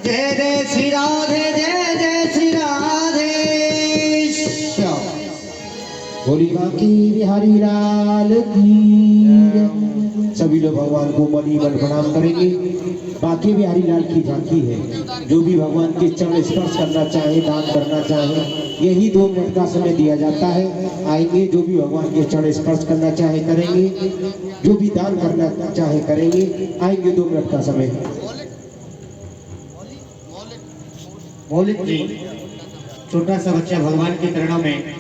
जय जय श्री राधे, जय जय श्री राधे। बोली बाकी बिहारी लाल की। सभी लोग भगवान को मनी मन प्रणाम करेंगे। बाकी बिहारी लाल की झांकी है। जो भी भगवान के चरण स्पर्श करना चाहे, दान करना चाहे, यही 2 मिनट का समय दिया जाता है। आएंगे, जो भी भगवान के चरण स्पर्श करना चाहे करेंगे, जो भी दान करना चाहे करेंगे। आएंगे, 2 मिनट का समय। मौलिक जी, छोटा सा बच्चा भगवान के चरणों में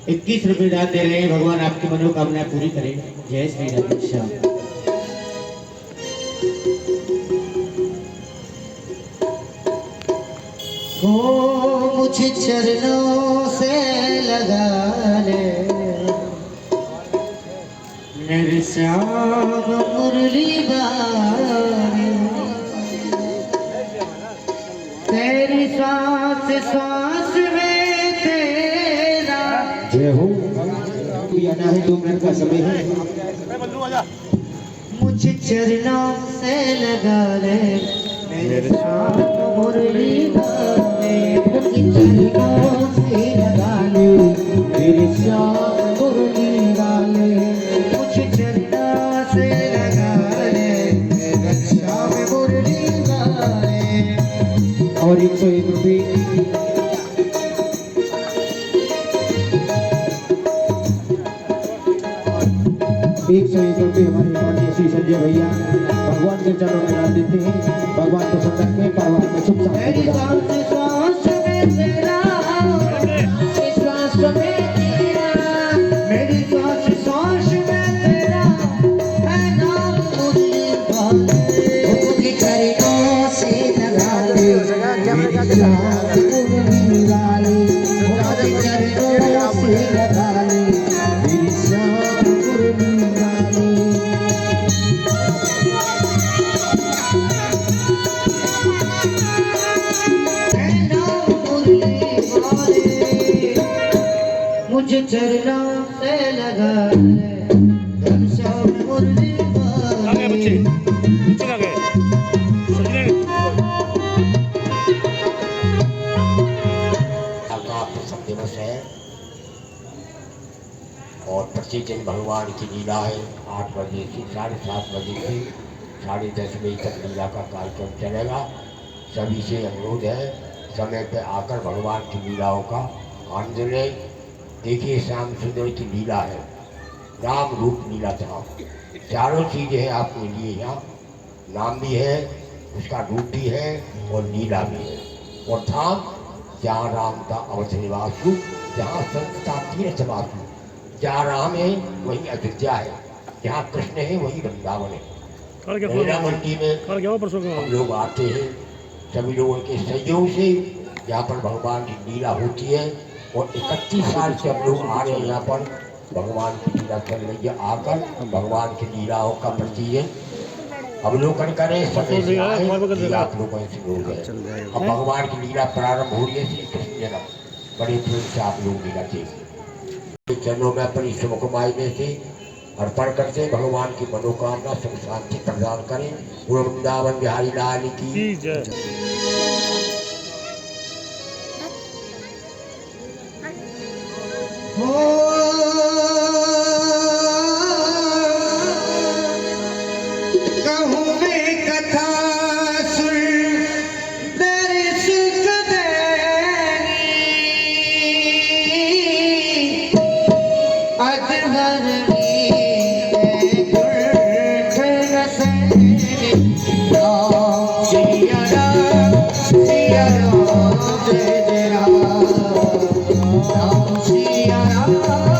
21 रुपये दान दे रहे हैं। भगवान आपकी मनोकामना पूरी करे। जय श्री राधे। हो मुझे चरणों से लगा ले मेरे श्याम मुरली बारे। तेरी सांस सांस में तेरा जय हो। आना है, 2 मिनट का समय है। मुझे चरणों से लगा ले मेरे श्याम मुरली बारे। मुझे चरणों से लगा ले मेरे श्याम मुरली वाले। मुझे चरणों से लगा ले मेरे श्याम मुरली वाले। और 101 रुपये। 101 रुपये हमारे माननीय श्री संजय भैया भगवान के चरणों में डाल देते हैं। भगवान को संकट में, परिवार में सुख शांति। मेरी सांस सांस में तेरा, श्वास में तेरा, मेरी सांस सांस में तेरा है नाम मुरली वाले। मुझे चरणों से लगा ले मेरी श्याम मुरली वाले। मुझे चरणों से लगा ले मेरी श्याम मुरली वाले। मुझे चरणों से लगा ले श्याम मुरली वाले। का प्रथम दिवस है और प्रतिदिन भगवान की लीला है। 8 बजे से 7:30 बजे से 10:30 बजे तक लीला का कार्यक्रम चलेगा। सभी से अनुरोध है, समय पे आकर भगवान की लीलाओं का आनंद लें। देखिए, श्याम सुंदर की लीला है, नाम रूप लीला था। चारों चीज़ें हैं आपके लिए यहाँ। नाम भी है, उसका रूप भी है और लीला भी है। और धाम जहाँ राम का अवध निवासु, जहाँ संस्था तीर्थ वासु। जहाँ राम है वही अयोध्या है, जहाँ कृष्ण है वही वृंदावन है। लीला मंडी में हम लोग आते हैं, सभी लोगों के सहयोग से यहाँ पर भगवान की लीला होती है। और 31 साल से हम लोग आ रहे हैं यहाँ पर। भगवान की लीला चल रही है। आकर भगवान की लीलाओं का प्रतिदिन अवलोकन करें। समय से आए, आप लोगों से लोग हैं। अब भगवान की लीला प्रारंभ हो रही है। श्री कृष्ण जन्म बड़े प्रेम से आप लोग लीला देखिए। चरणों में अपनी शुभ कमाई में से अर्पण करते भगवान की मनोकामना सुख शांति प्रदान करें। वृंदावन बिहारी लाल की जय। कहूँ मैं कथा सुन दर्श कदेनी अजहरनी गुरख रसनी। सिया राम जय जय राम, राम सिया राम।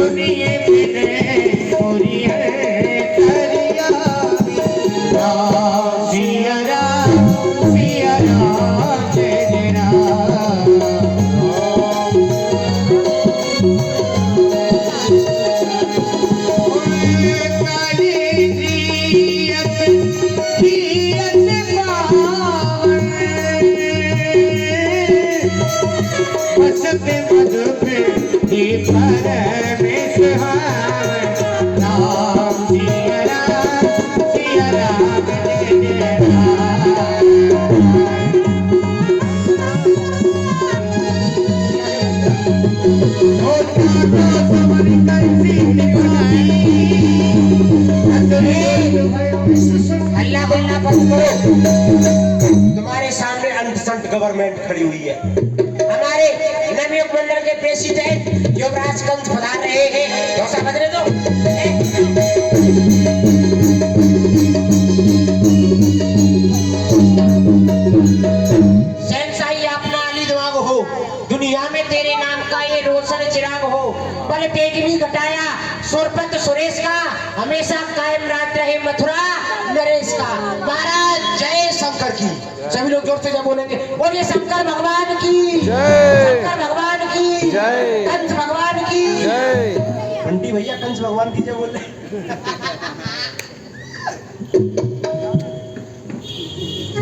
सुनिए मेरे मोरी है करिया सिया राम सिया राम जय राम। अल्लाह बोलना बंद करो। तुम्हारे सामने अनसंट गवर्नमेंट खड़ी हुई है। हमारे नवयुग मंडल के प्रेसिडेंट युवराज कंस पधार रहे हैं। डोसा बदले दो। शहंशाही अपना अली दिमाग हो, दुनिया में तेरे नाम का ये रोशन चिराग हो। बल तेज भी घटाया सुरपत सुरेश का, हमेशा कायम राज रहे मथुरा नरेश का। महाराज जय शंकर की। सभी लोग जोर से जब बोलेंगे बोलिए शंकर भगवान की जय, शंकर भगवान की जय, कंस भगवान की जय। बंटी भैया कंस भगवान की जय बोल रहे।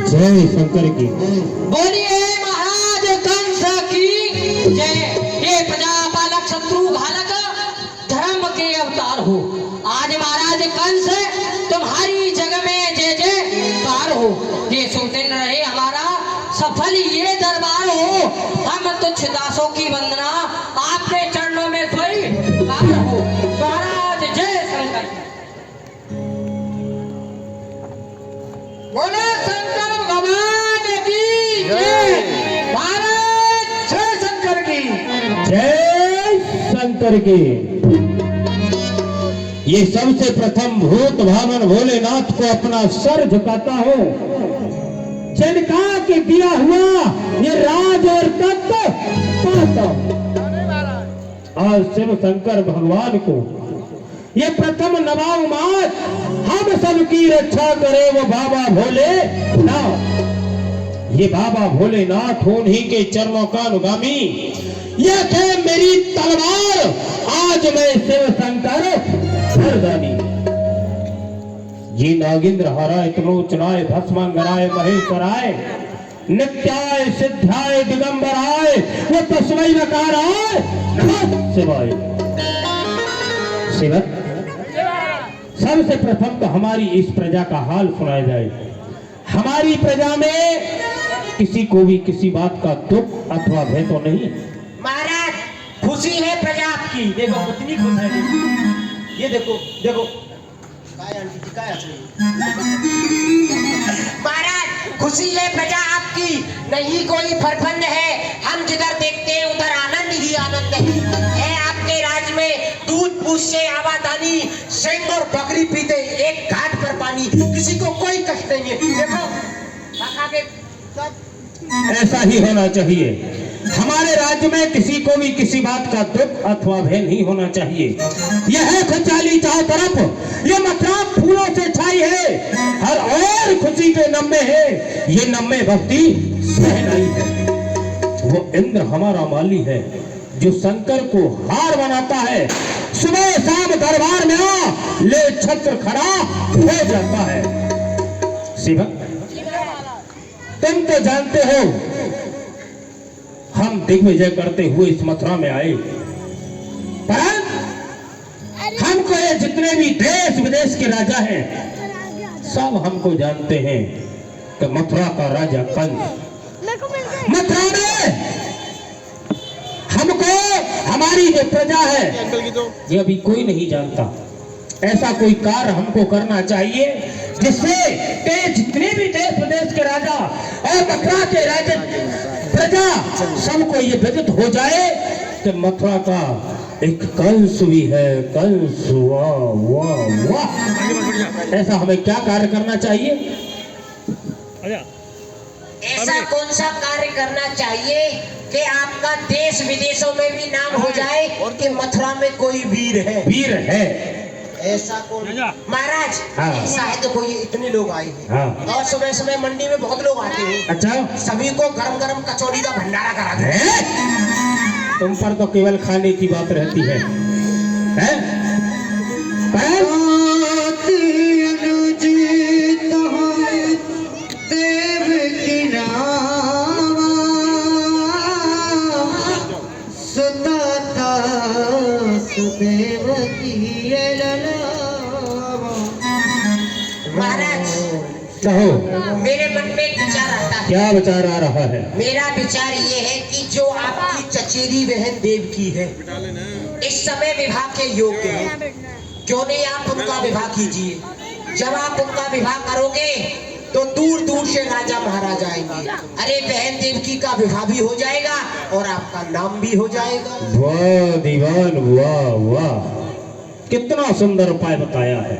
जय शंकर की। बोलिए महाराज कंस की जय। ये प्रजापालक शत्रु घालक धर्म के अवतार हो। आज महाराज कंस तुम्हारी जग में जय जयकार हो। ये सुनते न रहे हमारा सफल ये दरबार हो। हम तुच्छ दासों की वंदना आपके चरणों में स्वीकार हो। महाराज जय शंकर। बोले शंकर भगवान की जय। महाराज जय शंकर की जय शंकर की। ये सबसे प्रथम भूत भावन भोलेनाथ को अपना सर झुकाता हो। जिनका के दिया हुआ ये राज और तत्व पाता और शिव शंकर भगवान को ये प्रथम नवाब मात हम सबकी रक्षा करे वो बाबा भोलेनाथ। ये बाबा भोलेनाथ उन्हीं के चरणों का अनुगामी। ये थे मेरी तलवार, आज मैं शिव शंकर हरदानी। ये नागिंद्र हराय त्रिलोचनाय भस्मांगराय महेश्वराय नित्याय सिद्धाय दिगंबराय वो तस्मै नकाराय नमः शिवाय। शिवक सबसे प्रथम तो हमारी इस प्रजा का हाल सुनाया जाए। हमारी प्रजा में किसी को भी किसी बात का दुख अथवा भय तो नहीं। महाराज खुशी है प्रजा आपकी। देखो कितनी खुश है। ये देखो देखो महाराज खुशी है प्रजा आपकी, नहीं कोई फरफंद है। हम जिधर देखते हैं उधर आनंद ही आनंद है। आपके राज में दूध पूछ से आवादानी, सिंह और बकरी पीते एक घाट पर पानी, किसी को कोई कष्ट नहीं है। देखो के सब ऐसा ही होना चाहिए। हमारे राज्य में किसी को भी किसी बात का दुख अथवा भय नहीं होना चाहिए। यह है खुशहाली चारों तरफ, ये मथुरा फूलों से छाई है। हर और खुशी के नम्मे है, ये नम्मे भक्ति सहनाई है। वो इंद्र हमारा माली है जो शंकर को हार बनाता है। सुबह शाम दरबार में आ ले छत्र खड़ा हो जाता है। शिवा तुम तो जानते हो हम दिग्विजय करते हुए इस मथुरा में आए, पर हमको ये जितने भी देश विदेश के राजा हैं सब हमको जानते हैं कि मथुरा का राजा कंस मथुरा में हमको हमारी जो प्रजा है ये अभी कोई नहीं जानता। ऐसा कोई कार्य हमको करना चाहिए जिससे कि जितने भी देश विदेश के राजा और मथुरा के राजा प्रजा सबको ये विदित हो जाए कि मथुरा का एक कंस भी है। कंस वाह वाह वाह। ऐसा हमें क्या कार्य करना चाहिए? ऐसा कौन सा कार्य करना चाहिए कि आपका देश विदेशों में भी नाम हो जाए और कि मथुरा में कोई वीर है। वीर है। ऐसा कौन? महाराज हाँ। ऐसा है तो कोई इतने लोग आए हैं हाँ। और सुबह सुबह मंडी में बहुत लोग आते हैं। अच्छा, सभी को गरम गरम कचौड़ी का भंडारा करा दे। हैं? तुम पर तो केवल खाने की बात रहती है, हैं? महाराज कहो, मेरे मन में एक विचार आता है। क्या विचार आ रहा है? मेरा विचार ये है कि जो आपकी चचेरी बहन देवकी है इस समय विवाह के योग्य है, क्यों नहीं आप उनका विवाह कीजिए। जब आप उनका विवाह करोगे तो दूर दूर से राजा महाराजा आएंगे। अरे बहन देवकी का विवाह भी हो जाएगा और आपका नाम भी हो जाएगा। वाह दीवान, वाह वाह, कितना सुंदर उपाय बताया है।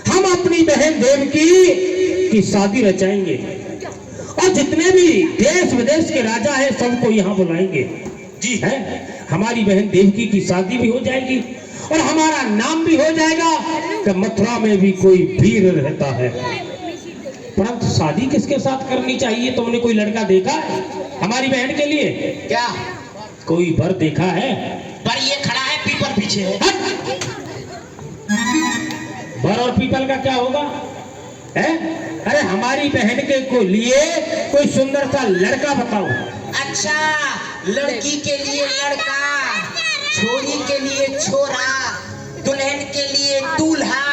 हम अपनी बहन देवकी की शादी रचाएंगे और जितने भी देश विदेश के राजा हैं सबको यहाँ बुलाएंगे। जी है, हमारी बहन देवकी की शादी भी हो जाएगी और हमारा नाम भी हो जाएगा कि मथुरा में भी कोई वीर रहता है। परंतु शादी किसके साथ करनी चाहिए? तुमने कोई लड़का देखा है हमारी बहन के लिए? क्या कोई वर देखा है? पर ये खड़ा है पीपल पीछे है। वर और पीपल का क्या होगा है? अरे हमारी बहन के लिए कोई सुंदर सा लड़का बताओ। अच्छा, लड़की के लिए लड़का, छोरी के लिए छोरा, दुल्हन के लिए दूल्हा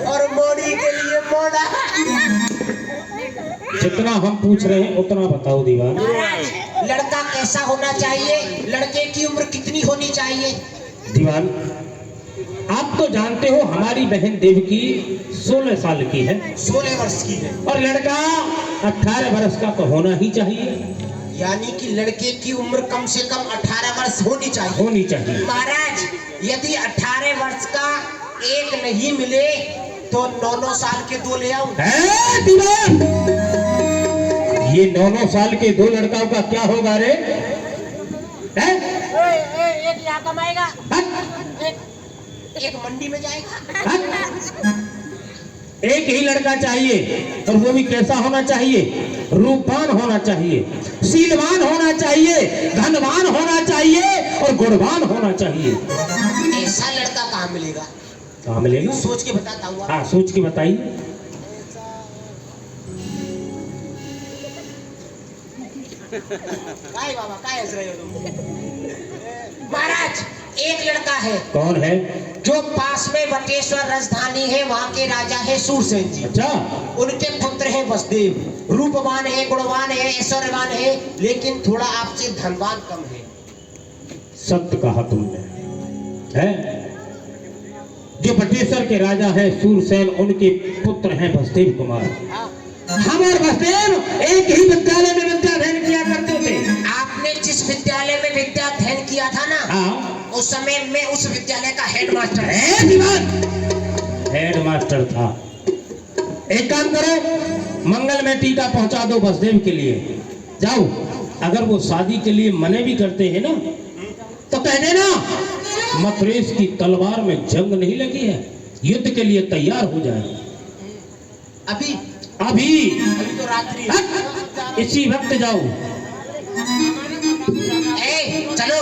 और मोड़ी के लिए मोड़ा। जितना हम पूछ रहे हैं उतना बताओ दीवान। लड़का कैसा होना चाहिए? लड़के की उम्र कितनी होनी चाहिए? दीवान, आप तो जानते हो हमारी बहन देवकी 16 साल की है, 16 वर्ष की है और लड़का 18 वर्ष का तो होना ही चाहिए। यानी कि लड़के की उम्र कम से कम 18 वर्ष होनी चाहिए। होनी चाहिए। महाराज, यदि 18 वर्ष का एक नहीं मिले तो 9 साल के 2 ले आऊं। दीवान, ये 9 साल के 2 लड़काओं का क्या होगा रे? एक यहाँ कमाएगा, एक मंडी में जाएगा। एक ही लड़का चाहिए और वो भी कैसा होना चाहिए? रूपवान होना चाहिए, शीलवान होना चाहिए, धनवान होना चाहिए और गुणवान होना चाहिए। ऐसा लड़का कहाँ मिलेगा? कहाँ मिलेगा? सोच के बताता हूँ। हाँ, सोच के बताइए। काय बाबा, काय हंस रहे हो तुम? महाराज, एक लड़का है। कौन है? जो पास में बटेश्वर राजधानी है, वहाँ के राजा है सूरसेन जी। अच्छा, उनके पुत्र है वसुदेव। रूपवान है, गुणवान है, ऐश्वर्यवान है, लेकिन थोड़ा आपसे धनवान कम है। सत्य कहा तुमने है। जो बटेश्वर के राजा है सूरसेन, उनके पुत्र हैं वसुदेव कुमार। हम और वसुदेव एक ही विद्यालय में विद्या अध्ययन किया करते थे। आपने जिस विद्यालय में विद्या अध्ययन किया था ना, हाँ, उस समय मैं उस विद्यालय का हेडमास्टर है। दीवान, हेडमास्टर था। एक काम करो, मंगल में टीका पहुंचा दो वसुदेव के लिए। जाओ, अगर वो शादी के लिए मने भी करते हैं ना तो कह देना मथुरेश की तलवार में जंग नहीं लगी है, युद्ध के लिए तैयार हो जाए। अभी अभी तो रात्रि है। इसी वक्त जाओ। चलो।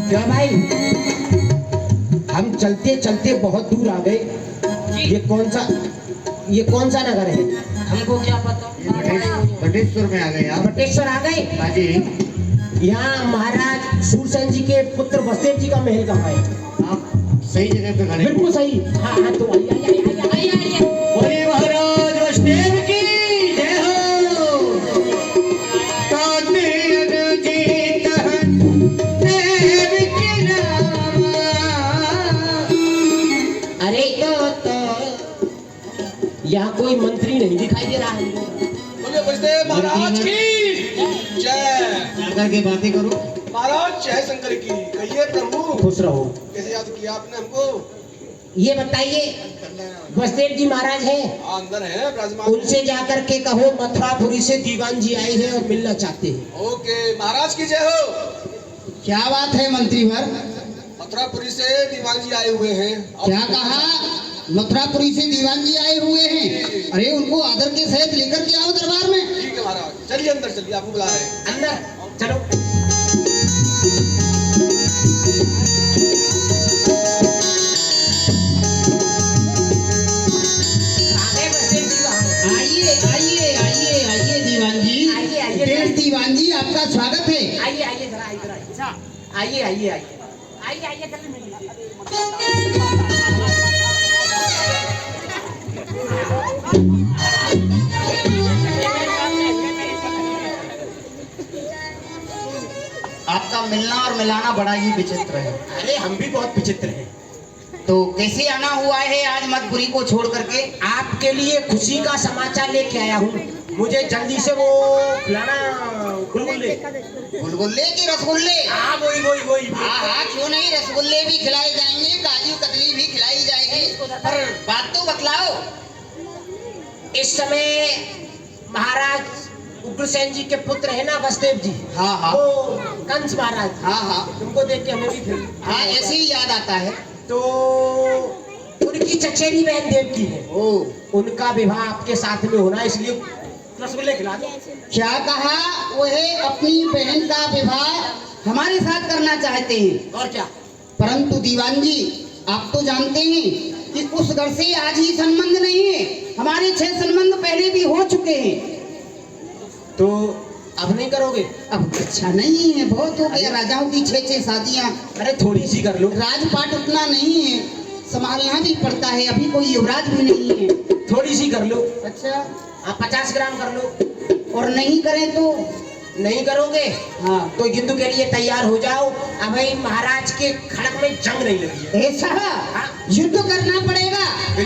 क्या भाई, हम चलते चलते बहुत दूर आ गए। ये कौन सा नगर है? हमको क्या पता। बटेश्वर में आ गए आप। बटेश्वर आ गए। हाँ जी। यहाँ महाराज सूरसेन जी के पुत्र वसुदेव जी का महल कहाँ है? आप सही जगह पे खड़े। बिल्कुल सही। हाँ हाँ, तो आइए। बोले महाराज वसुदेव की जय हो। यहाँ कोई मंत्री नहीं दिखाई दे रहा है। बोले बजदेव महाराज की जय। करके बातें करो। महाराज जय शंकर की। कहिए प्रभु, खुश रहो। कैसे याद किया आपने हमको? ये बताइए, बसदेव जी महाराज है, अंदर है विराजमान। उनसे जाकर के कहो मथुरापुरी से दीवान जी आए हैं और मिलना चाहते हैं। ओके महाराज की जय हो। क्या बात है मंत्रीवर? मथुरापुरी से दीवान जी आए हुए हैं। क्या कहा? मथुरापुरी से दीवान जी आए हुए हैं? अरे उनको आदर के सहित लेकर के आओ दरबार में। ठीक है महाराज, चलिए अंदर चलिए, आपको बुला रहे हैं। अंदर चलो। आइए आइए आइए आइए दीवान जी। आइए, आइए। देश दीवान जी, आपका स्वागत है। आइए आइए जरा इधर आइए। आइए आइए आइए आइए आपका मिलना और मिलाना बड़ा ही विचित्र है। अरे हम भी बहुत विचित्र हैं। तो कैसे आना हुआ है आज मधुपुरी को छोड़ करके? आपके लिए खुशी का समाचार लेके आया हूँ। मुझे जल्दी से वो खिलाना गुलगुल्ले। गुलगुल्ले की रसगुल्ले? हाँ वही। हाँ हाँ, क्यों नहीं, रसगुल्ले भी खिलाए जाएंगे, काजू कतली भी खिलाई जाएगी। पर बात तो बतलाओ। इस समय महाराज उग्रसेन जी के पुत्र है ना बसदेव जी, हाँ हाँ वो कंस महाराज, हाँ हाँ तुमको देख के हमें भी फिर हाँ, ऐसे ही याद आता है। तो उनकी चचेरी बहन देव की है, ओ, उनका विवाह आपके साथ में होना, इसलिए रसगुल्ले खिला दो। क्या कहा? वह अपनी बहन का विवाह हमारे साथ करना चाहते हैं। और क्या? परंतु दीवान जी, आप तो जानते हैं कि उस घर से आज ही संबंध नहीं है, हमारे 6 संबंध पहले भी हो चुके हैं। तो अब नहीं करोगे? अब अच्छा नहीं है, बहुत हो गया, राजाओं की 6 शादियां। अरे थोड़ी सी कर लो। राजपाट उतना नहीं है, संभालना भी पड़ता है, अभी कोई युवराज भी नहीं है। थोड़ी सी कर लो। अच्छा, आप 50 ग्राम कर लो। और नहीं करें तो? नहीं करोगे हाँ, तो युद्ध के लिए तैयार हो जाओ। अब भाई महाराज के खड़क में जंग नहीं लगी है। ऐसा युद्ध करना पड़ेगा,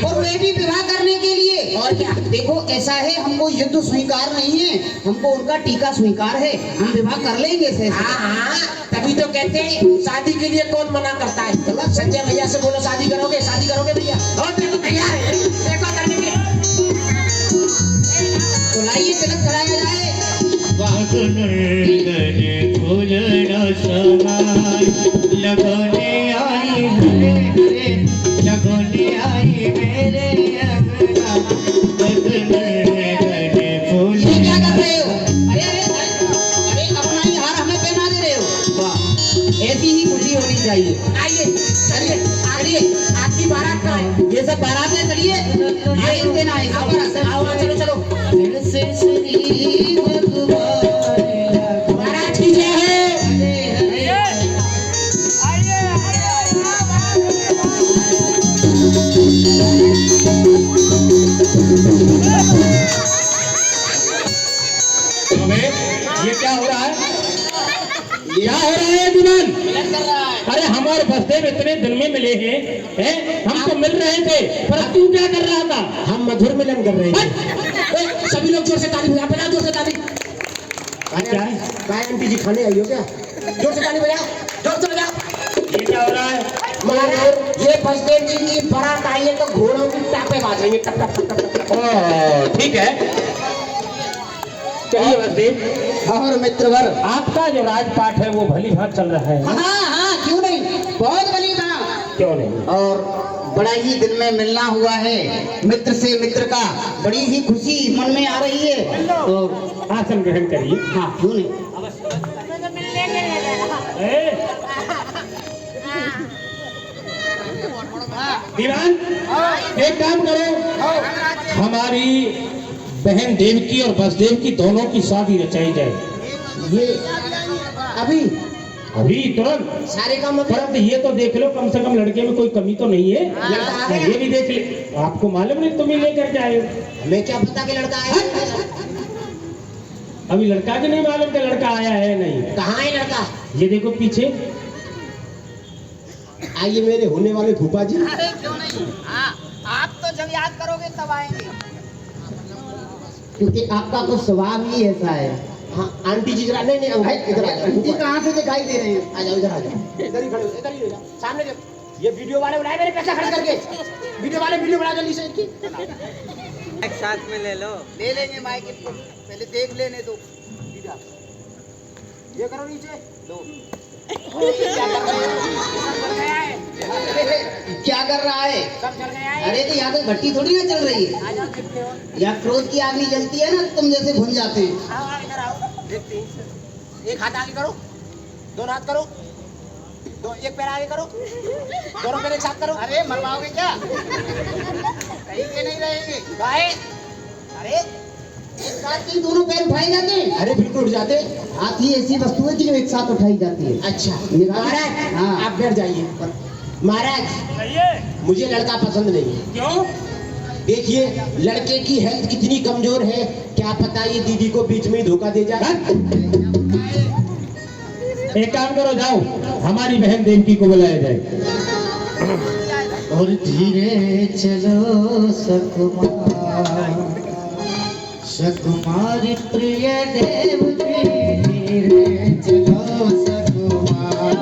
और वे भी विवाह करने के लिए। और क्या? देखो ऐसा है, हमको युद्ध स्वीकार नहीं है, हमको उनका टीका स्वीकार है, हम विवाह कर लेंगे से। हाँ, तभी तो कहते हैं शादी के लिए कौन मना करता है। संजय भैया से बोलो शादी करोगे भैया? और देखो तैयार है, देखो करने के। तो लाइए तिलक कराया जाए। लगोने आई मेरे, लगोने आई मेरे अंगना, फूल। ये क्या कर रहे हो? अरे अपना ही हार हमें पहना दे रहे हो। वाह, ऐसी ही खुशी होनी चाहिए। आइए चलिए आइए, आपकी बारात का है। ये सब बारात है, चलिए आइए देना है। आओ चलो। महाराज की जय है। ये क्या हो रहा है? क्या हो रहा है दीवान? अरे हम और बसदेव इतने दिन में मिले हैं, हम तो मिल रहे थे, पर तू क्या कर रहा था? हम मधुर मिलन कर रहे हैं। सभी लोग जोर से ताली बजाओ, जोर से ताली। क्या है? काय आंटी जी खाने आई हो क्या? जोर से ताली बजाओ, जोर से बजाओ। ये क्या हो रहा है? महाराज ये बसदेव जी की बारात आई है, तो घोड़ों की टापे बाजेंगे, टप टप टप टप। ओह, ठीक है, कहिए बसदेव। और मित्रवर, आपका जो राजपाट है वो भली भांति चल रहा है। हाँ हाँ, क्यों नहीं, बहुत बड़ी बात। क्यों नहीं? और बड़ा ही दिन में मिलना हुआ है, मित्र से मित्र का, बड़ी ही खुशी मन में आ रही है। और आसन ग्रहण करिए। हाँ, क्यों नहीं। दीवान, एक काम करो, हमारी बहन देवकी और बसदेव की दोनों की शादी रचाई जाए। ये अभी अभी तुरंत। सारे काम होते परंतु ये तो देख लो, कम से कम लड़के में कोई कमी तो नहीं है। लड़का आ गया। ये भी देख ले, आपको मालूम नहीं, तुम ही लेकर के आए हो। हमें क्या पता कि लड़का आया? अभी लड़का भी नहीं मालूम कि लड़का आया है नहीं। कहाँ है लड़का? ये देखो पीछे। आइए मेरे होने वाले फूफा जी। अरे क्यों नहीं, आप तो जब याद करोगे तब आएंगे। क्योंकि आपका कुछ स्वभाव ही ऐसा है। हाँ आंटी जी जरा, नहीं नहीं भाई इधर आ आंटी जाओ, कहाँ से दिखाई दे रहे हैं? आ जाओ इधर आ जाओ, इधर ही खड़े हो, इधर ही हो जाओ, सामने देखो। ये वीडियो वाले बुलाए मेरे पैसा खर्च करके, वीडियो वाले वीडियो बना जल्दी से इनकी। एक साथ में ले लो। ले लेंगे माइक को, पहले देख लेने दो। ये करो नीचे दो। क्या कर रहा है? अरे तो यहाँ तो भट्टी थोड़ी ना चल रही है, यहाँ क्रोध की आग नहीं जलती है ना, तुम जैसे भुन जाते हैं। एक हाथ आगे करो, दोनों हाथ करो, दो एक पैर आगे करो, दोनों पैर एक साथ करो। अरे मरवाओगे क्या? कहीं के नहीं रहेंगे। गाए अरे एक साथ ही दोनों पैर उठाए जाते हैं। अरे बिल्कुल उठ जाते। हाथी ऐसी वस्तु है कि जो एक साथ उठाई जाती है। अच्छा महाराज, हाँ। आप बैठ जाइए। महाराज मुझे लड़का पसंद नहीं है। क्यों? देखिए लड़के की हेल्थ कितनी कमजोर है, क्या पता ये दीदी को बीच में ही धोखा दे जाए। एक काम करो, जाओ हमारी बहन देवकी को बुलाया जाए। और धीरे चलो सकुमारी प्रिय देव की, धीरे चलो सकुमार।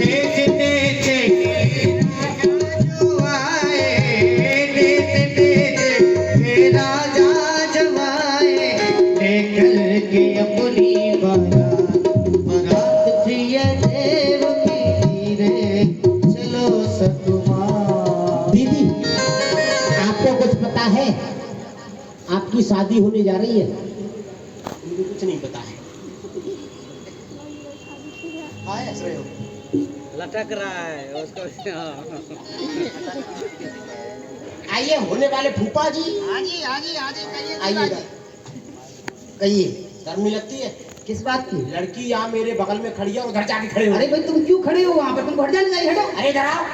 तेज तेज जो आए, तेज तेज राजा जमाए, लेकर के अपनी बारात प्रिय देव की, धीरे चलो सकुमार। दीदी आपको कुछ पता है, आपकी शादी होने जा रही है? मुझे कुछ नहीं पता है। लटक रहा है उसको। आइए होने वाले फूफा जी, हाँ जी, हाँ जी, हाँ जी, कहिए, आइएगा। कहिए। शर्म नहीं लगती है? किस बात की? लड़की यहाँ मेरे बगल में खड़ी है, उधर जाके खड़े हो। अरे भाई तुम क्यों खड़े हो वहाँ पर? तुम घर जाने चाहिए, हटो। अरे इधर आओ,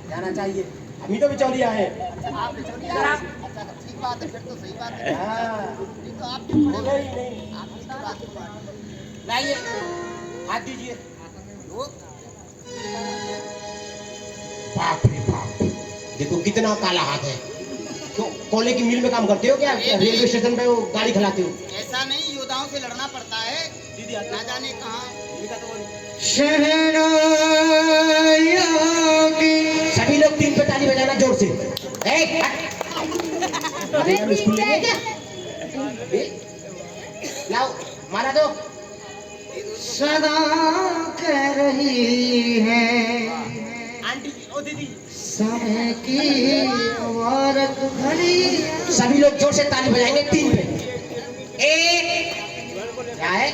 जाना चाहिए, अभी तो बिचौलिया है। आप अच्छा ठीक बात है, फिर तो सही बात है। हाँ, तो आप क्यों खड़े हो? नहीं आप की तो बात है। लाइए हाथ दीजिए। बाप रे बाप, देखो कितना काला हाथ है। तो कोयले की मिल में काम करते हो क्या? रेलवे स्टेशन पे वो गाड़ी खिलाते हो? ऐसा नहीं, योद्धाओं से लड़ना पड़ता है। दीदी ना जाने कहाँ। सभी लोग 3 पे ताली बजाना जोर से। स्कूल लेंगे क्या? लाओ मारा दो। सदा कह रही है आंटी ओ दीदी, समय की मुबारक घड़ी। सभी लोग जोर से ताली बजाएंगे 3 पे। 1 क्या है,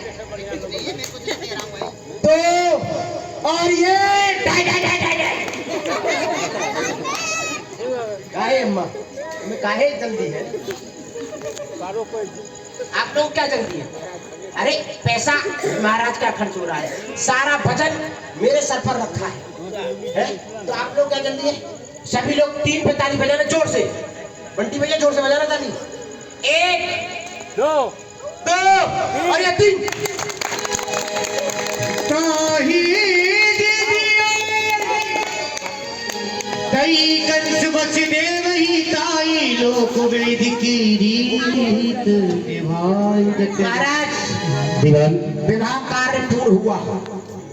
2 और ये ढाई ढाई ढाई ढाई ढाई। काहे अम्मा, तुम्हें काहे जल्दी है? आप लोग क्या जल्दी है? अरे पैसा महाराज का खर्च हो रहा है, सारा वजन मेरे सर पर रखा है? तो आप लोग क्या जल्दी है? सभी लोग 3 पे ताली बजाना जोर से। बंटी भैया जोर से बजाना ताली। 1 2 और ये 3। तई कंस वसुदेव ही ताई लोक वेद की रीत निभाई। महाराज दीवान विवाह कार्य पूर्ण हुआ,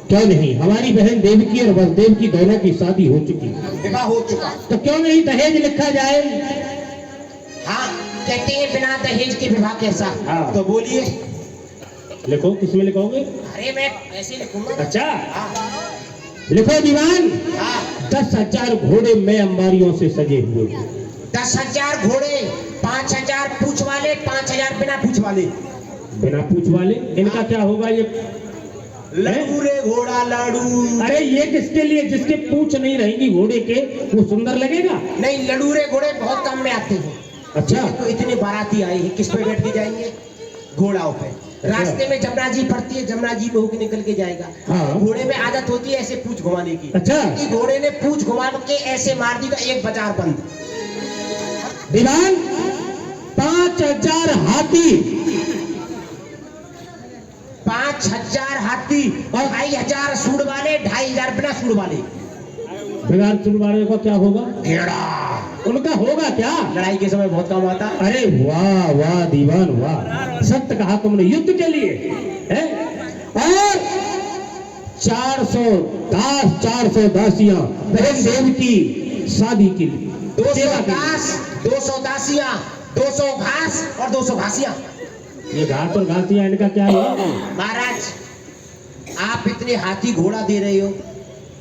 क्यों नहीं? हमारी बहन देवकी और वसुदेव की दोनों की शादी हो चुकी, विवाह हो चुका। तो क्यों नहीं दहेज लिखा जाए? हाँ कहते हैं बिना दहेज के विवाह कैसा? हाँ। तो बोलिए। लिखो, किसमें लिखोगे? अरे मैं ऐसे लिखूंगा। अच्छा हाँ लिखो दीवान। हाँ। 10,000 घोड़े में अंबारियों से सजे हुए, 10,000 घोड़े, 5,000 पूछ वाले, 5,000 बिना पूछ वाले। बिना पूछ वाले, इनका क्या होगा? ये लड़ू रे घोड़ा लड़ू। अरे ये किसके लिए? जिसके पूछ नहीं रहेंगी घोड़े के, वो सुंदर लगेगा? नहीं, लड़ू रे घोड़े बहुत कम में आते हैं। अच्छा तो इतने बाराती आए हैं, किस पे बैठ के जाएंगे? घोड़ाओं पे। रास्ते में जमुना जी पड़ती है, जमुना जी में होकर निकल के जाएगा। हाँ। घोड़े में आदत होती है ऐसे पूछ घुमाने की। अच्छा। कि घोड़े ने पूछ घुमा के ऐसे मार दी तो एक बाजार बंद। दीवान 5,000 हाथी, 5,000 हाथी और 2,500 सूंड वाले, 2,500 बिना सूंड वाले। बिगाड़ सुन वाले का क्या होगा? घेड़ा उनका होगा क्या? लड़ाई के समय बहुत काम आता। अरे वाह वाह दीवान वाह, सत्य कहा तुमने युद्ध के लिए है। और 400 दासियां बहन देव की शादी के लिए 200 दासियां, 200 घास और 200 घासियां। ये घास और घासियां इनका क्या है? महाराज आप इतने हाथी घोड़ा दे रहे हो,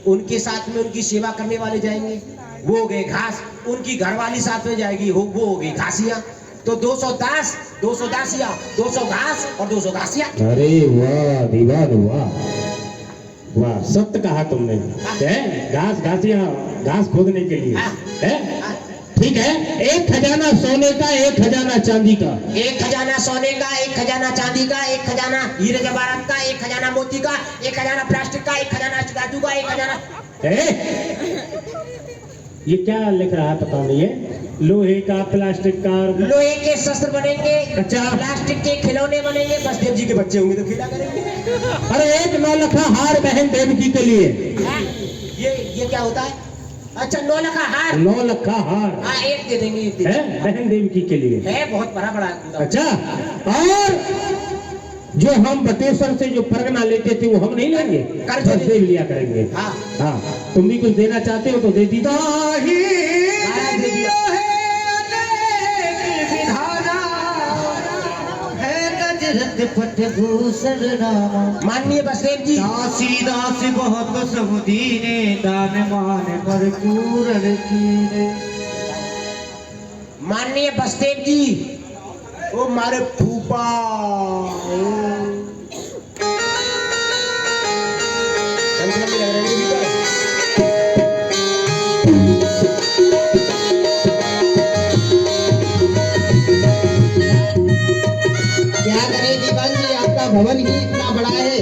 उनके साथ में उनकी सेवा करने वाले जाएंगे, वो हो गए घास, उनकी घरवाली साथ में जाएगी, वो हो गई घासियां। तो 200 दास, 200 दासियां, 200 घास और 200 घासियां। अरे वाह दीवान वाह वाह, सत्य कहा तुमने है। घास घासियां घास खोदने के लिए है। ठीक है, एक खजाना सोने का, एक खजाना चांदी का। एक खजाना सोने का, एक खजाना चांदी का, एक खजाना हीरे जवाहरात का, एक खजाना मोती का, एक खजाना प्लास्टिक का, एक खजाना धातु का, एक खजाना। ये क्या लिख रहा है पता नहीं है? लोहे का, प्लास्टिक का। लोहे के शस्त्र बनेंगे, अच्छा। प्लास्टिक के खिलौने बनेंगे, बस देव जी के बच्चे होंगे तो खेला करेंगे। अरे एक 9 लखा हार बहन देवकी के लिए। ये क्या होता है? अच्छा 9 लखा हार। 9 लखा हार। हाँ एक दे देंगे, एक दे है बहन देवकी के लिए है, बहुत बड़ा। अच्छा, और जो हम बटेश्वर से जो परगना लेते थे वो हम नहीं लेंगे, कर्ज बस देव लिया करेंगे। हाँ हाँ, तुम भी कुछ देना चाहते हो तो दे दीजिए। महाराज दे दिया। भूषण रामा माननीय बसदेव जी, दासी दास बहुत सब दीने, दान मान पर पूरन कीने। माननीय बसदेव जी, वो मारे फूफा क्या करें दीवान जी, आपका भवन ही इतना बड़ा है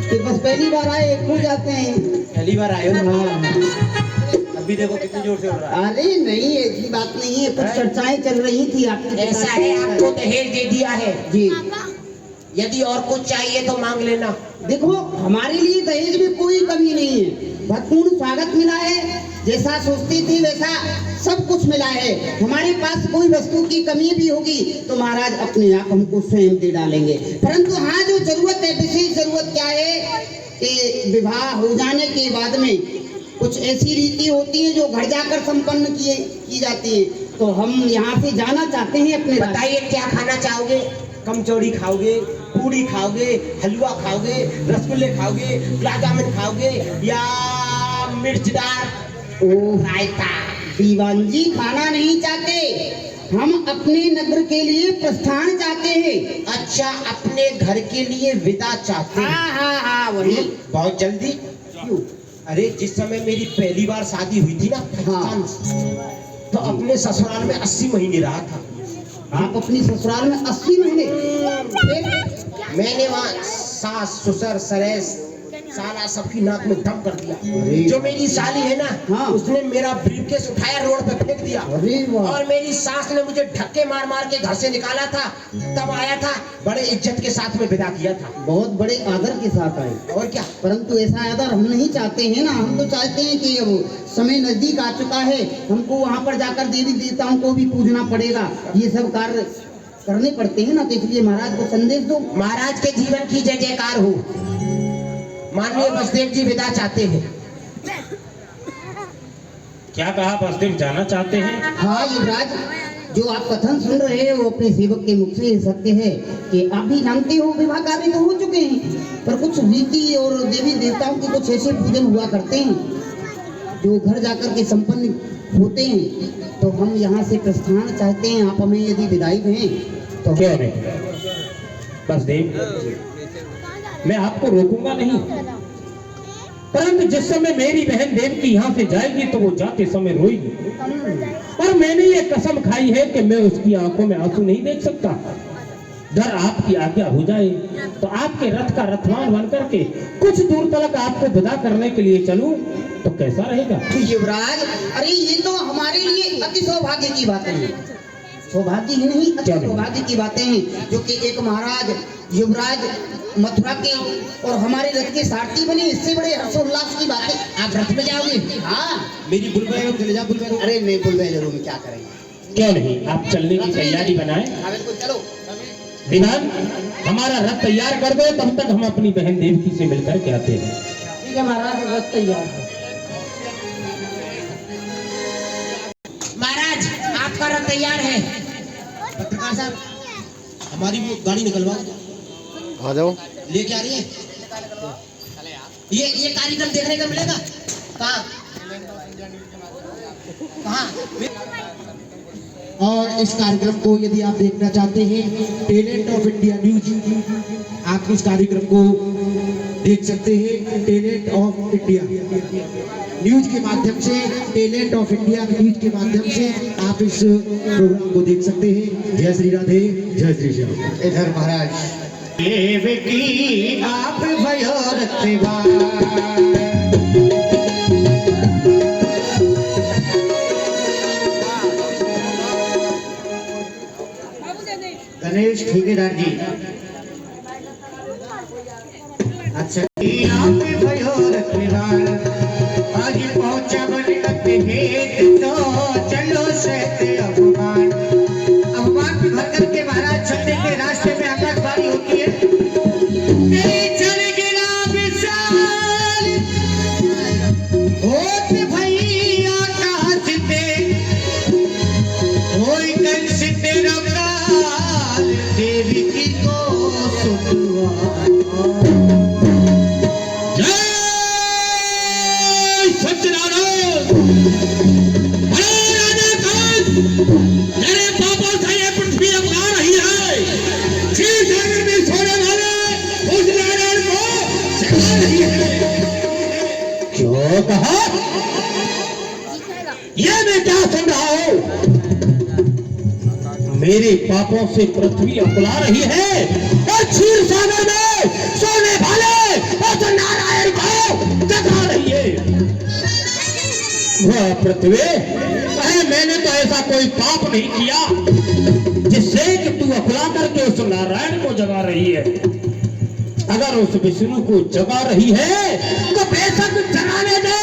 कि बस पहली बार आए खो जाते हैं। पहली बार आए हो? हाँ। अभी देखो कितनी जोर से उड़ रहा है। अरे नहीं, ऐसी बात नहीं है, कुछ चर्चाएं चल रही थी आपके ऐसा पिता है, की। आपको दहेज दे दिया है, जी। यदि और कुछ चाहिए तो मांग लेना। देखो हमारे लिए दहेज में कोई कमी नहीं है, भरपूर स्वागत मिला है, जैसा सोचती थी वैसा सब कुछ मिला है। हमारे पास कोई वस्तु की कमी भी होगी तो महाराज अपने आप हमको स्वयं दे डालेंगे। परंतु हाँ, जो जरूरत है, विशेष जरूरत क्या है कि विवाह हो जाने के बाद में कुछ ऐसी रीति होती है जो घर जाकर संपन्न की जाती है, तो हम यहाँ से जाना चाहते हैं अपने। बताइए क्या खाना चाहोगे? कमचौड़ी खाओगे, पूड़ी खाओगे, हलवा खाओगे, रसगुल्ले खाओगे, गुलाब जामुन खाओगे या मिर्चदार रायता? दीवान जी खाना नहीं चाहते, हम अपने नगर के लिए प्रस्थान चाहते हैं। अच्छा, अपने घर के लिए विदा चाहते हैं? हाँ वही। बहुत जल्दी? क्यों? अरे जिस समय मेरी पहली बार शादी हुई थी ना पाकिस्तान से, तो अपने ससुराल में 80 महीने रहा था। आप अपनी ससुराल में 80 महीने? मैंने वहाँ सास ससुर सरेस साला सबकी नाक में दम कर दिया। जो मेरी साली है ना, हाँ। उसने मेरा ब्रीफकेस उठाया, रोड पे फेंक दिया। अरे वाह। और मेरी सास ने मुझे धक्के मार मार के घर से निकाला था, तब आया था, बड़े इज्जत के साथ में विदा किया था। बहुत बड़े आदर के साथ आए। और क्या? परंतु ऐसा आदर हम नहीं चाहते हैं ना, हम तो चाहते हैं कि अब समय नजदीक आ चुका है, हमको वहाँ पर जाकर देवी देवताओं को भी पूजना पड़ेगा, ये सब कार्य करने पड़ते हैं ना, तो इसलिए महाराज को संदेश दो। महाराज के जीवन की जय जयकार हो। माननीय बसदेव जी विदा चाहते हैं। क्या कहा बसदेव जाना चाहते हैं? हाँ युवराज, जो आप कथन सुन रहे हैं वो अपने सेवक के मुख से सत्य है कि आप भी जानते हो विवाह कार्य तो हो चुके हैं, पर कुछ रीति और देवी देवताओं के कुछ ऐसे पूजन हुआ करते हैं जो घर जाकर के संपन्न होते हैं। तो हम यहाँ से प्रस्थान चाहते हैं, आप हमें यदि विदाई दें तो। क्यों नहीं बसदेव, मैं आपको रोकूंगा नहीं, परंतु जिस समय मेरी बहन देवकी यहाँ से जाएगी तो वो जाते समय रोएगी, और मैंने ये कसम खाई है कि मैं उसकी आंखों में आंसू नहीं देख सकता। अगर आपकी आज्ञा हो जाए तो आपके रथ का रथवान बन करके कुछ दूर तक आपको विदा करने के लिए चलूं तो कैसा रहेगा? युवराज, अरे ये तो हमारे लिए अति सौभाग्य की बातें हैं, सौभाग्य ही नहीं अति सौभाग्य की बातें हैं, जो कि एक महाराज युवराज मथुरा के और हमारे रथ के सारथी बने, इससे बड़े हर्षोल्लास की बात है। आप रथ में जाओगे? हाँ। मेरी बुलबुल चले जा बुलबुल। अरे नहीं बुलबुल जरूर, क्या करेंगे? क्यों नहीं, आप चलने की तैयारी बनाए। हाँ बिल्कुल, चलो। दीवान हमारा रथ तैयार कर दो, तब तक हम अपनी बहन देवकी से मिलकर के आते हैं। ठीक है महाराज, रथ तैयार है। महाराज आपका रथ तैयार है। पत्रकार साहब, हमारी वो गाड़ी निकलवा आ जाओ। लेके आ रही है। ये कार्यक्रम देखने का मिलेगा कहाँ? कहाँ? और इस कार्यक्रम को यदि आप देखना चाहते हैं, टैलेंट ऑफ इंडिया न्यूज, आप इस कार्यक्रम को देख सकते हैं। टैलेंट ऑफ इंडिया न्यूज के माध्यम से, टैलेंट ऑफ इंडिया न्यूज के माध्यम से आप इस प्रोग्राम को देख सकते हैं। जय श्री राधे, जय श्री श्याम। इधर महाराज देवकी आप भयो रखवा, गणेश ठेकेदार जी, अच्छा आप भयो रखवा, आज पहुंचा बन तो चलो सहते अभिमान। अभिमान भी भर करके महाराज चलने के रास्ते में आकाशवाणी होती है, चल गिरा विशाल होत भैया कहाँ सिते, होई कंस तेरा काल, देवी की को सुनवा। जय सत्यनारायण। मेरे पापों से ये पृथ्वी अपना रही है, क्षीर सागर में सोने वाले उस नारायण को सिखा रही है। क्यों कहा? ये मैं क्या सुन रहा हूं? मेरे पापों से पृथ्वी अपना रही है और क्षीर सागर में सोने वाले उस नारायण को जगा रही है। वह पृथ्वी, मैंने तो ऐसा कोई पाप नहीं किया जिससे कि तू अखला करके उस नारायण को जगा रही है। अगर उस विष्णु को जगा रही है तो बेशक जगाने दे,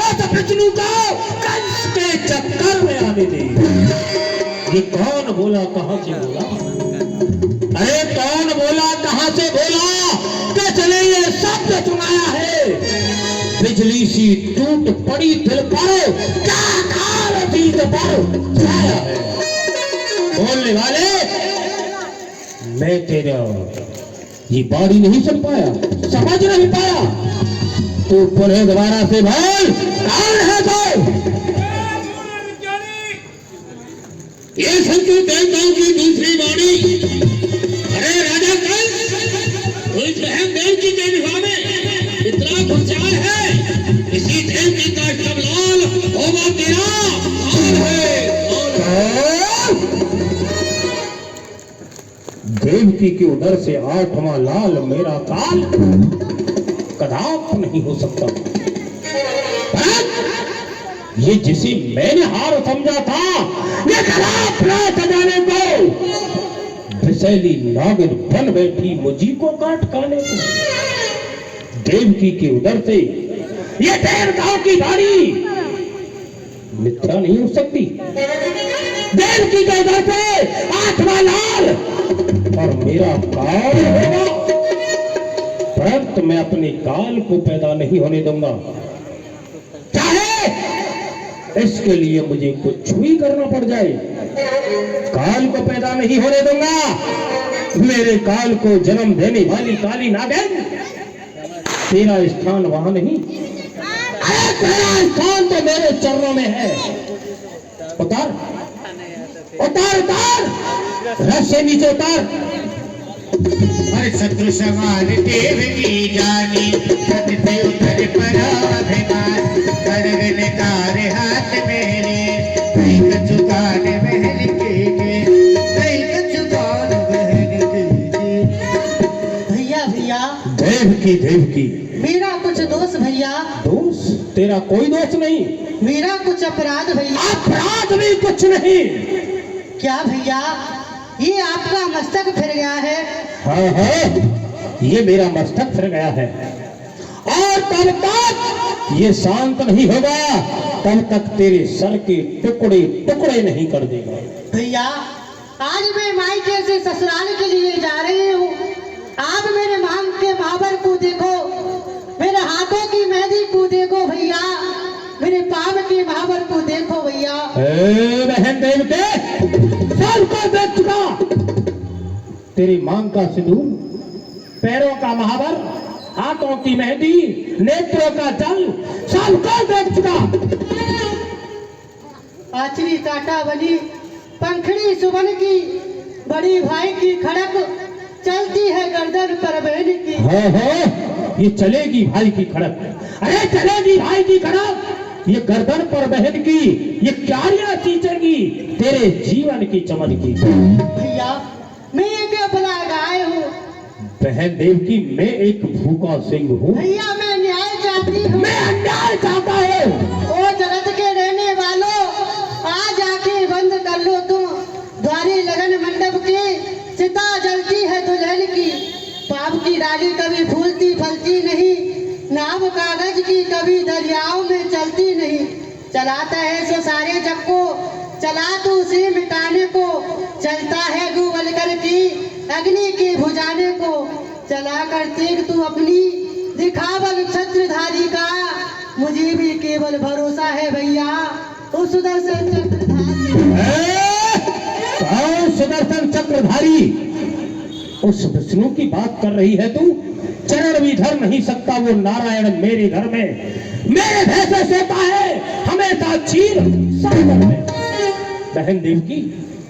उस विष्णु को कंस के चक्कर में आने दे। ये कौन बोला, कहां से बोला? अरे कौन बोला, कहां से बोला? किसने ये शब्द सुनाया है? बिजली सी टूट पड़ी दिल पर, क्या काल अतीत पर छाया है। बोलने वाले, मैं तेरा ये बारी नहीं सुन पाया, समझ नहीं पाया। तो पुनः दोबारा से बोल, कौन है तो? ये संस्कृत देवताओं की दूसरी वाणी। अरे राजा कंस, उस बहन देवकी के विवाह में इतना खुशहाल है, इसी देवकी का सब लाल होगा तेरा काल है। देवकी के उदर से 8वां लाल मेरा काल कदापि नहीं हो सकता। ये जिसे मैंने हार समझा था, ये खराब ना सजाने को, विषैली नागिन बन बैठी मुझी को काट खाने को। देवकी के उदर से ये देवताओं की वाणी मिथ्या नहीं हो सकती। देवकी के उदर से 8वां लाल और मेरा काल होगा, परंतु मैं अपने काल को पैदा नहीं होने दूंगा। चाहे इसके लिए मुझे कुछ भी करना पड़ जाए, काल को पैदा नहीं होने दूंगा। मेरे काल को जन्म देने वाली काली नागिन, तेरा स्थान वहां नहीं, तेरा स्थान तो मेरे चरणों में है। उतार उतार उतार, रस से नीचे उतार। हर शत्रु समान देव की जानी, सत से उतर पड़ा अभिमान, खड्ग निकार हाथ मेरे, कहीं कछुकान महल के, कहीं कछुकान महल के। भैया भैया, देवकी, मेरा कुछ दोष भैया। दोष? तेरा कोई दोष नहीं। मेरा कुछ अपराध भैया। अपराध भी कुछ नहीं। क्या भैया, ये आपका मस्तक फिर गया है? हाँ हाँ, ये मेरा मस्तक फिर गया है, और तब तक ये शांत नहीं होगा तब तक तेरे सर के टुकड़े टुकड़े नहीं कर देगा। भैया आज मैं मायके से ससुराल के लिए जा रही हूँ। आप मेरे मांग के महावर को देखो, मेरे हाथों की मेहंदी को देखो भैया, मेरे पाव के महावर को देखो भैया। बहन देवते, सबको देख चुका। तेरी मांग का सिंदूर, पैरों का महावर, हाथों की मेहंदी, नेत्रों का जल, सबको देख चुका। आचरी काटा बनी, पंखड़ी सुबन की, बड़ी भाई की खड़क, चलती है गर्दन पर बहन की। हो ये चलेगी भाई की खड़क, अरे चलेगी भाई की खड़क, ये गर्दन पर बहन की, ये क्यारियां सींचेगी तेरे जीवन की चमन की। भैया मैं एक भला गाय हूँ। बहन देव की मैं एक भूखा सिंह हूँ। भैया मैं न्याय चाहती हूँ। मैं अन्याय चाहता हूँ। ओ जगत के रहने वालों, आज आके बंद कर लो तुम द्वारे लगन मंडप के, चिता जलती है दुल्हन की। पाप की डाली कभी फूलती फलती नहीं, नाव कागज की कभी दरियाओं में चलती नहीं। चलाता है सो सारे जग को, चला तू उसे मिटाने को, चलता है गूगल कर की अग्नि के बुझाने को। चला कर तेग तू अपनी दिखावल छत्रधारी का, मुझे भी केवल भरोसा है भैया उस सुदर्शन चक्रधारी। कौन सुदर्शन चक्रधारी? उस विष्णु की बात कर रही है तू? चरण भी धर नहीं सकता वो नारायण मेरे घर में, मेरे भैंसे सोता है हमेशा क्षीर सागर में। बहन देव की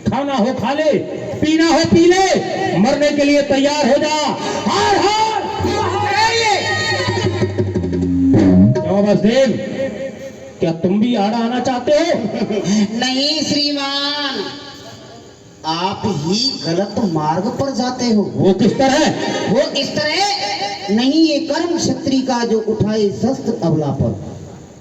खाना हो खा ले, पीना हो पी ले, मरने के लिए तैयार हो जा। हार हार क्यों बसदेव, क्या तुम भी आड़ा आना चाहते हो? नहीं श्रीमान, आप ही गलत मार्ग पर जाते हो। वो किस तरह? वो इस तरह नहीं, ये कर्म क्षत्रिय का जो उठाए शस्त्र अबला पर,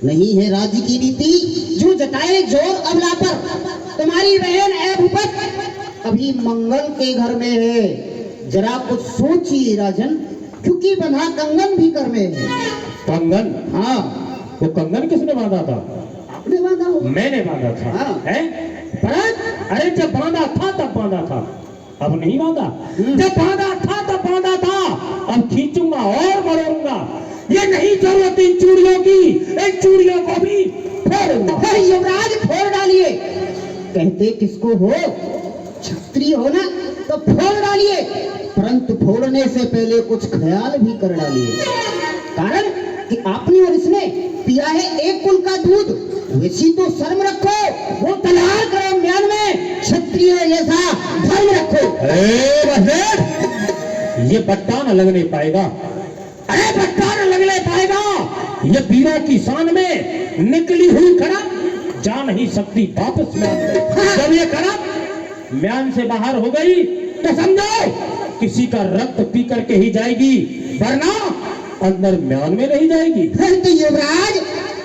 नहीं है राज्य की नीति जो जताए जोर अबला पर। तुम्हारी बहन है भूपत अभी मंगल के घर में है, जरा कुछ सोचिए राजन, क्योंकि बंधा कंगन भी कर में है। कंगन? हाँ। वो कंगन किसने बांधा था? आपने बांधा हो? मैंने बांधा था। हाँ। है? अरे जब बांधा था तब बांधा था, अब नहीं बांधा। जब बांधा था तब बांधा था, अब खींचूंगा और मरोड़ूंगा। ये नहीं जरूरत इन चूड़ियों की, इन चूड़ियों को भी फोड़ूंगा। युवराज फोड़ डालिए। कहते किसको हो? क्षत्रिय हो ना, तो फोड़ डालिए, परंतु फोड़ने से पहले कुछ ख्याल भी कर डालिए। कारण कि आपने और इसने पिया है एक कुल का दूध, वैसी तो शर्म रखो। वो तलवार करो म्यान में, क्षत्रिय जैसा धर्म रखो। ये बट्टा न लगने पाएगा, अरे बट्टा न लगने पाएगा। ये वीरों की शान में निकली हुई कड़क जा नहीं सकती वापस म्यान में। जब ये कड़क म्यान से बाहर हो गई तो समझो किसी का रक्त पी करके ही जाएगी, वरना अंदर म्यान में नहीं जाएगी। तो युवराज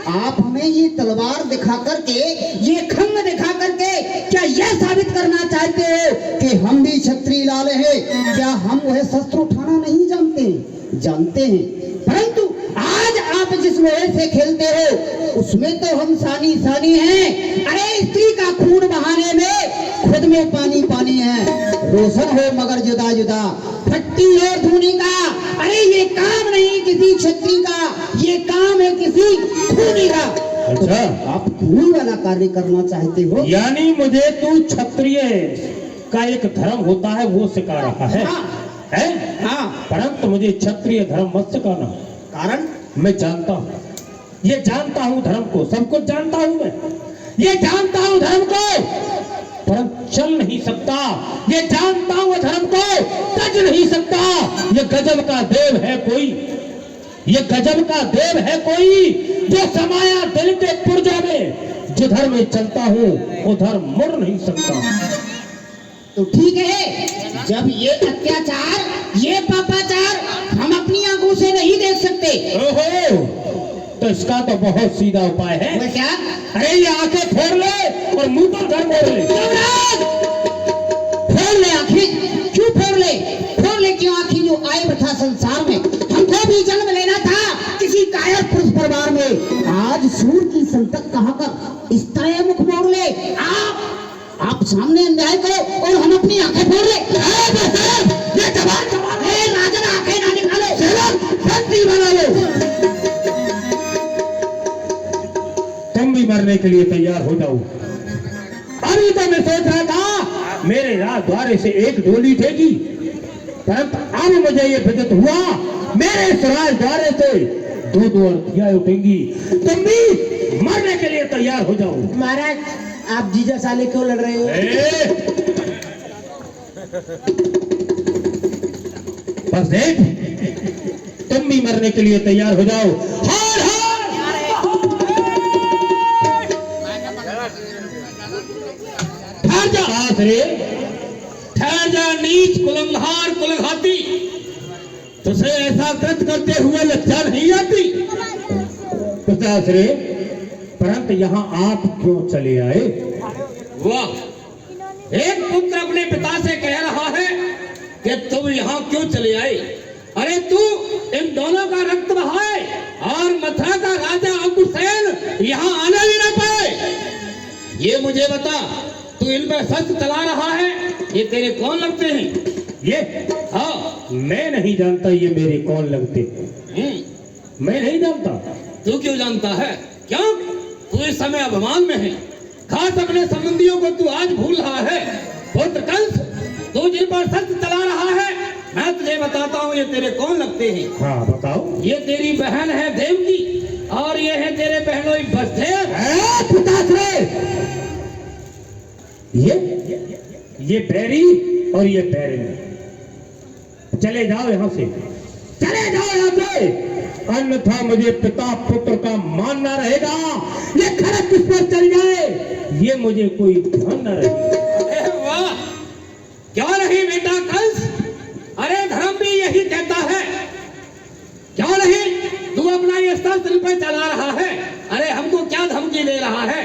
आप हमें ये तलवार दिखा करके, ये खंग दिखा करके क्या यह साबित करना चाहते हो कि हम भी क्षत्रिय लाल हैं? क्या हम वह शस्त्र उठाना नहीं जानते? जानते हैं, परंतु आज आप जिस लोहे से खेलते हो उसमें तो हम सानी सानी हैं। अरे स्त्री का खून बहाने में खुद में पानी पानी है। रोशन हो मगर जुदा जुदा, फट्टी और धूनी का। अरे ये काम नहीं किसी क्षत्रिय का, ये काम है किसी खूनी का। अच्छा, आप खूनी वाला कार्य करना चाहते हो? यानी मुझे तू क्षत्रिय का एक धर्म होता है वो सिखा रहा है? है? हाँ। परंतु मुझे क्षत्रिय धर्म मत सिखाना। कारण मैं जानता हूँ, ये जानता हूँ धर्म को, सब कुछ जानता हूँ मैं, ये जानता हूँ धर्म को, परंतु चल नहीं सकता। ये जानता हूँ धर्म को, तज नहीं सकता। ये गजब का देव है कोई, ये गजब का देव है कोई जो समाया दिल के पुर्जा में। जिधर मैं चलता हूँ उधर मुड़ नहीं सकता। तो ठीक है, जब ये अत्याचार, ये पापाचार हम अपनी आंखों से नहीं देख सकते, ओहो, तो इसका तो बहुत सीधा उपाय है। वो क्या? अरे ये आंखें फोड़ ले और मुंह पर घर मोड़ ले। फोड़ ले आंखें। क्यों फोड़ ले? फोड़ ले क्यों आंखें? जो आए गायब था संसार में। हमको भी जन्म लेना था किसी कायर पुरुष परिवार में। आज सूर की संतक कहाकर इस तरह मुख मोड़ ले। आप सामने अन्याय करो और हम अपनी आंखें फोड़ ले। ये जवान राजन आंखें ना निकाले, शांति बना लो। तुम भी मरने के लिए तैयार हो जाओ। अभी तो मैं सोच रहा था मेरे राज द्वारे से एक डोली उठेगी, परंतु अब मुझे ये विदित हुआ मेरे इस राज द्वारे से दो अर्थियां उठेंगी। तुम भी मरने के लिए तैयार हो जाओ। महाराज आप जीजा साले क्यों लड़ रहे हो? बस देख, तुम भी मरने के लिए तैयार हो जाओ। हार हार ठहर जा नीच कुलंगार कुलघाती, तुझे ऐसा कृत करते हुए लज्जा नहीं आती? पिताश्री, परंतु यहाँ आप क्यों चले आए? वाह, एक पुत्र अपने पिता से कह रहा है कि तुम यहाँ क्यों चले आए? अरे तू इन दोनों का रक्त बहाए और मथुरा का राजा अग्रसेन यहाँ आने भी ना पाए। ये मुझे बता, तू इन पर शस्त्र चला रहा है, ये तेरे कौन लगते हैं? ये हाँ, मैं नहीं जानता ये मेरे कौन लगते हैं। मैं नहीं जानता। तू क्यों जानता है? क्यों? तू इस समय अभिमान में है, खास अपने संबंधियों को तू आज भूल रहा है। पुत्र कंस, तू जिन पर शस्त्र चला रहा है, मैं तुझे बताता हूँ ये तेरे कौन लगते हैं। हाँ बताओ। ये तेरी बहन है देवकी और ये है तेरे बहनोई वसुदेव। ये बैरी और ये बैरी। चले जाओ यहाँ से, चले जाओ यहाँ से, अन्यथा मुझे पिता पुत्र का मानना रहेगा। ये खड़क किस पर चल जाए ये मुझे कोई ध्यान न रहे। वाह, क्यों नहीं बेटा कंस? अरे धर्म भी यही कहता है, क्यों नहीं? तू अपना ये शस्त्र पर चला रहा है, अरे हमको क्या धमकी दे रहा है?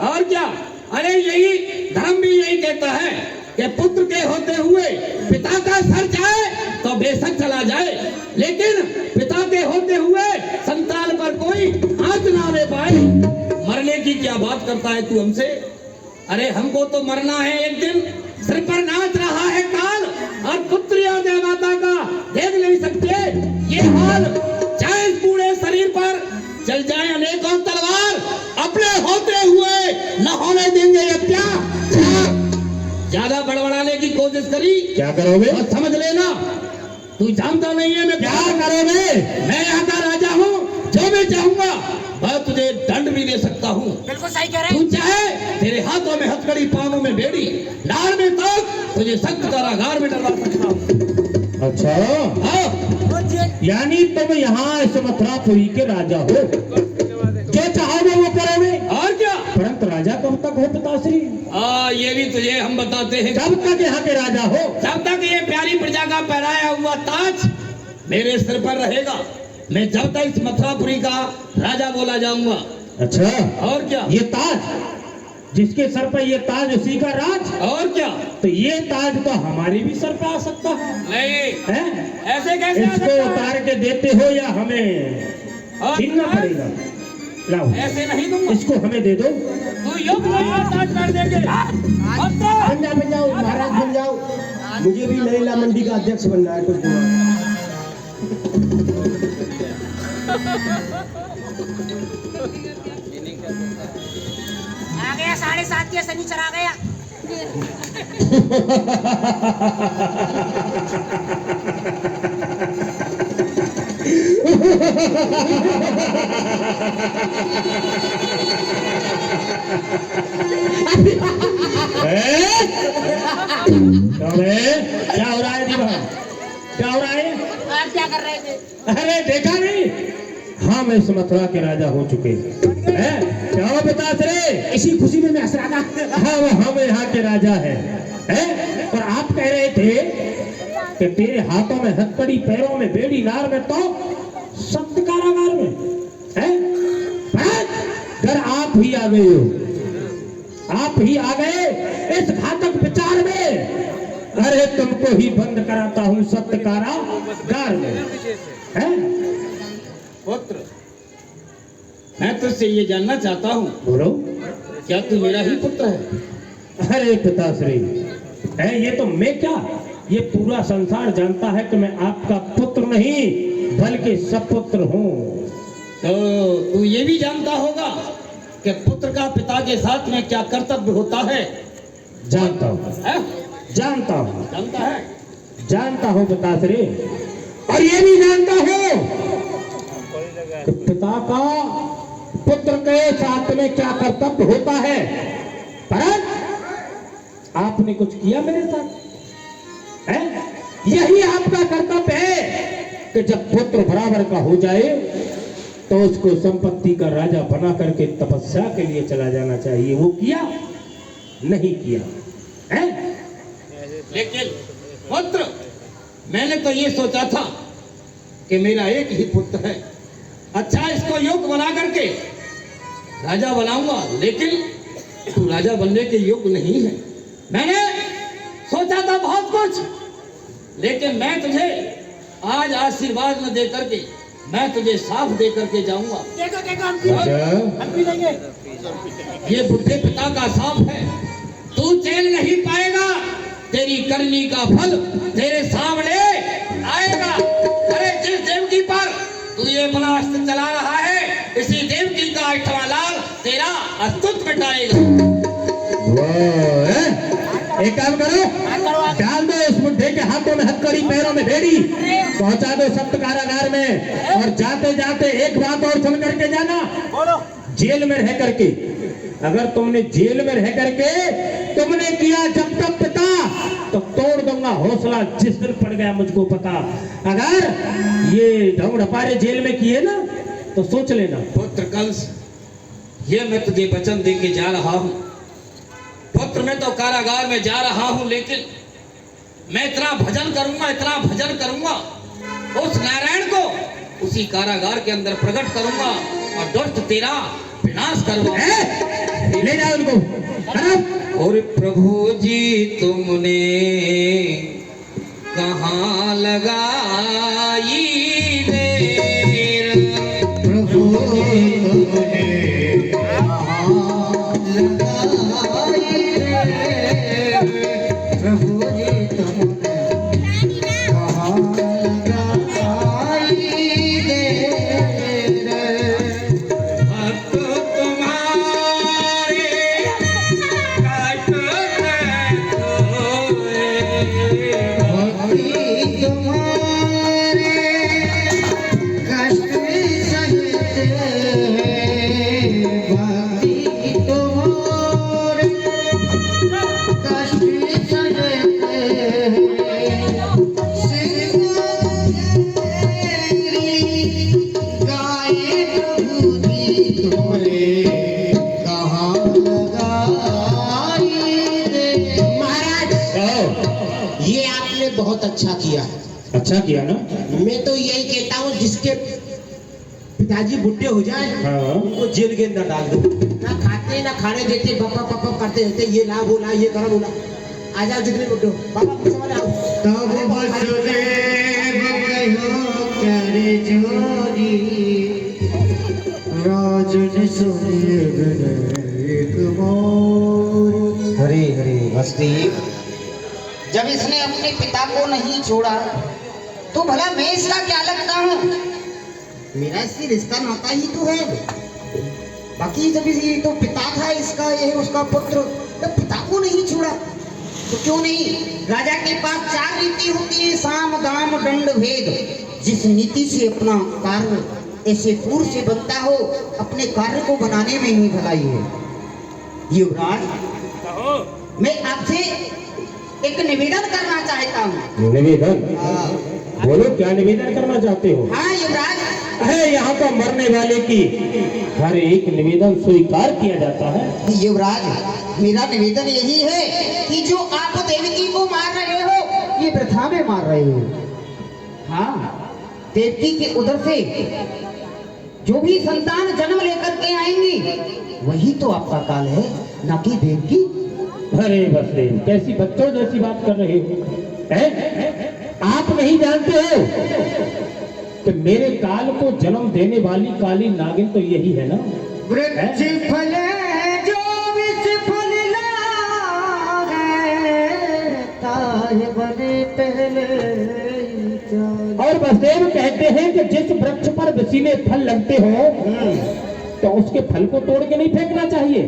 और क्या? अरे यही धर्म भी यही कहता है कि पुत्र के होते हुए पिता का सर जाए तो बेशक चला जाए, लेकिन पिता के होते हुए संतान पर कोई आंच ना ले पाए। मरने की क्या बात करता है तू हमसे? अरे हमको तो मरना है एक दिन। सिर पर नाच रहा है काल और पुत्री और देवमाता का देख नहीं सकते ये हाल। चाहे इस बूढ़े शरीर पर चल जाए अनेकों तलवार, अपने होते हुए न होने देंगे ये क्या? ज्यादा बड़बड़ाने की कोशिश करी, क्या करोगे? और समझ लेना, तू जानता नहीं है मैं क्या करोगे। मैं यहाँ का राजा हूँ, जो मैं चाहूंगा मैं तुझे दंड भी दे सकता हूँ। बिल्कुल सही कह रहे हैं। तू चाहे तेरे हाथों में हथकड़ी, पांवों में बेड़ी, नार में तोप, तुझे सख्त कारागार में डलवा सकता हूँ। अच्छा हाँ, यानी तुम यहाँ इस मथुरापुरी के राजा हो, जो चाहोगे वो करोगे। और क्या? परंतु राजा कब तक हो पिताश्री? ये भी तुझे हम बताते हैं। जब तक यहाँ के राजा हो, जब तक ये प्यारी प्रजा का पहनाया हुआ ताज मेरे सिर पर रहेगा, मैं जब तक इस मथुरापुरी का राजा बोला जाऊंगा। अच्छा, और क्या? ये ताज, जिसके सर पर ये ताज उसी का राज। और क्या? तो ये ताज तो हमारे भी सर पे आ सकता है। नहीं है? ऐसे कैसे? इसको उतार के देते हो या हमें छीनना पड़ेगा? लाओ, ऐसे नहीं दूंगा, इसको हमें दे दो। तू योग ताज कर देंगे। बन जाओ महाराज, बन जाओ। मुझे भी नरेला मंडी का अध्यक्ष बनना है कुछ दिनों। आ गया 7:30 के शनिचर आ गया। क्या हो रहा है जी बहन? क्या हो रहा है? आप क्या कर रहे थे? अरे देखा नहीं, हम इस मथुरा के राजा हो चुके हैं। क्या हो पिताश्री? इसी खुशी में मैं हंस रहा था। हम यहाँ के राजा हैं। और आप कह रहे थे कि तेरे हाथों में हथकड़ी, पैरों में बेड़ी, नार में तो सख्त कारागार में है। अगर आप ही आ गए हो, आप ही आ गए इस घातक विचार में अरे तुमको ही बंद कराता हूँ सत्य कारागार में, हैं? पुत्र, मैं तुझसे ये जानना चाहता हूँ, बोलो। क्या तू मेरा ही पुत्र है? अरे पिताश्री, है ये तो मैं क्या, ये पूरा संसार जानता है कि मैं आपका पुत्र नहीं बल्कि सपुत्र हूँ। तो तू ये भी जानता होगा कि पुत्र का पिता के साथ में क्या कर्तव्य होता है? जानता हूँ, हैं? जानता हूँ, जानता है? जानता हूँ पिताश्री, और ये भी जानता हूँ कि पिता का पुत्र के साथ में क्या कर्तव्य होता है। पर आपने कुछ किया मेरे साथ, है? यही आपका कर्तव्य है कि जब पुत्र बराबर का हो जाए तो उसको संपत्ति का राजा बना करके तपस्या के लिए चला जाना चाहिए। वो किया नहीं किया, है? लेकिन पुत्र, मैंने तो ये सोचा था कि मेरा एक ही पुत्र है, अच्छा इसको योग्य बना करके राजा बनाऊंगा, लेकिन तू राजा बनने के योग्य नहीं है। मैंने सोचा था बहुत कुछ, लेकिन मैं तुझे आज आशीर्वाद न दे करके मैं तुझे साफ दे करके जाऊंगा। ये बुढ़े पिता का साफ है, तू चैन नहीं पाएगा, तेरी करनी का फल तेरे सामने आएगा। अरे जिस देवकी पर तू ये अपना अस्त्र चला रहा है, इसी देवकी का 8वां लाल तेरा अस्तित्व मिटाएगा। एक काम करो, डाल दो उस बुढ़े के हाथों में हथकड़ी, पैरों में बेड़ी, पहुंचा दो सप्त कारागार में, और जाते जाते एक बात और सुन करके जाना, जेल में रह करके, अगर तुमने जेल में रह करके तुमने किया जब तक पिता, तो तोड़ दूंगा हौसला जिस दिन पड़ गया मुझको पता। अगर ये ढोंग ढपारे जेल में किए ना तो सोच लेना। पुत्र कंस, ये मैं तुझे वचन दे के जा रहा हूँ। पुत्र, मैं तो कारागार में जा रहा हूँ, लेकिन मैं इतना भजन करूंगा, इतना भजन करूंगा, उस नारायण को उसी कारागार के अंदर प्रकट करूंगा और दुष्ट तेरा विनाश करूंगा। ले जाओ उनको। और प्रभु जी तुमने कहाँ लगाई देर, प्रभु तुमने कहाँ लगाई देर, प्रभु जी तुमने कहाँ लगाई देर, भक्त तुम्हारे कट भक्ति तुम्हारे कष्ट सहते, भक्ति तुम्हारे कष्ट सहते, गाये प्रभु जी तुम्हारे कहाँ लगाई दे। महाराज, ये आपने बहुत अच्छा किया। अच्छा किया ना। मैं तो यही कहता हूँ जिसके पिताजी बुढ़े हो जाए हाँ। उनको जेल के अंदर डाल दो, ना खाते ना खाने देते, बप्पा पप्पा करते रहते, ये ला वो ला, ये करो वो ला। आ जाओ जितने बुढ़े हो, बाबा कुछ समझ आओ। तब वसुदेव कहो करे जोरी, राजन सुनिए एक मोर। हरे हरे वसुदेव, जब इसने अपने पिता को नहीं छोड़ा तो भला मैं इसका क्या लगता हूँ? मेरा इससे रिश्ता नाता ही तो है। बाकी जब ये तो पिता था इसका, ये उसका पुत्र, जब पिता को नहीं छोड़ा तो क्यों नहीं? राजा के पास 4 नीति होती है, साम दाम दंड भेद। जिस नीति से अपना कार्य ऐसे पूर्व से बनता हो, अपने कार्य को बनाने में ही भलाई है। युवराज, मैं आपसे एक निवेदन करना चाहता हूँ। निवेदन? बोलो, क्या निवेदन करना चाहते हो? हाँ युवराज। है यहाँ तो मरने वाले की हर एक निवेदन स्वीकार किया जाता है। युवराज, मेरा निवेदन यही है कि जो आप देवकी को मार रहे हो, ये वृथा में मार रहे हो। हाँ, देवकी के उदर से जो भी संतान जन्म लेकर के आएंगी, वही तो आपका काल है, ना कि देवकी। अरे बसदेव, कैसी बच्चों जैसी बात कर रहे हो हैं? आप नहीं जानते हो कि मेरे काल को जन्म देने वाली काली नागिन तो यही है ना? वृक्ष फले जो विष फल लागे, ताहे बने पहले जाने। और बसदेव कहते हैं कि जिस वृक्ष पर विषीले फल लगते हो तो उसके फल को तोड़ के नहीं फेंकना चाहिए।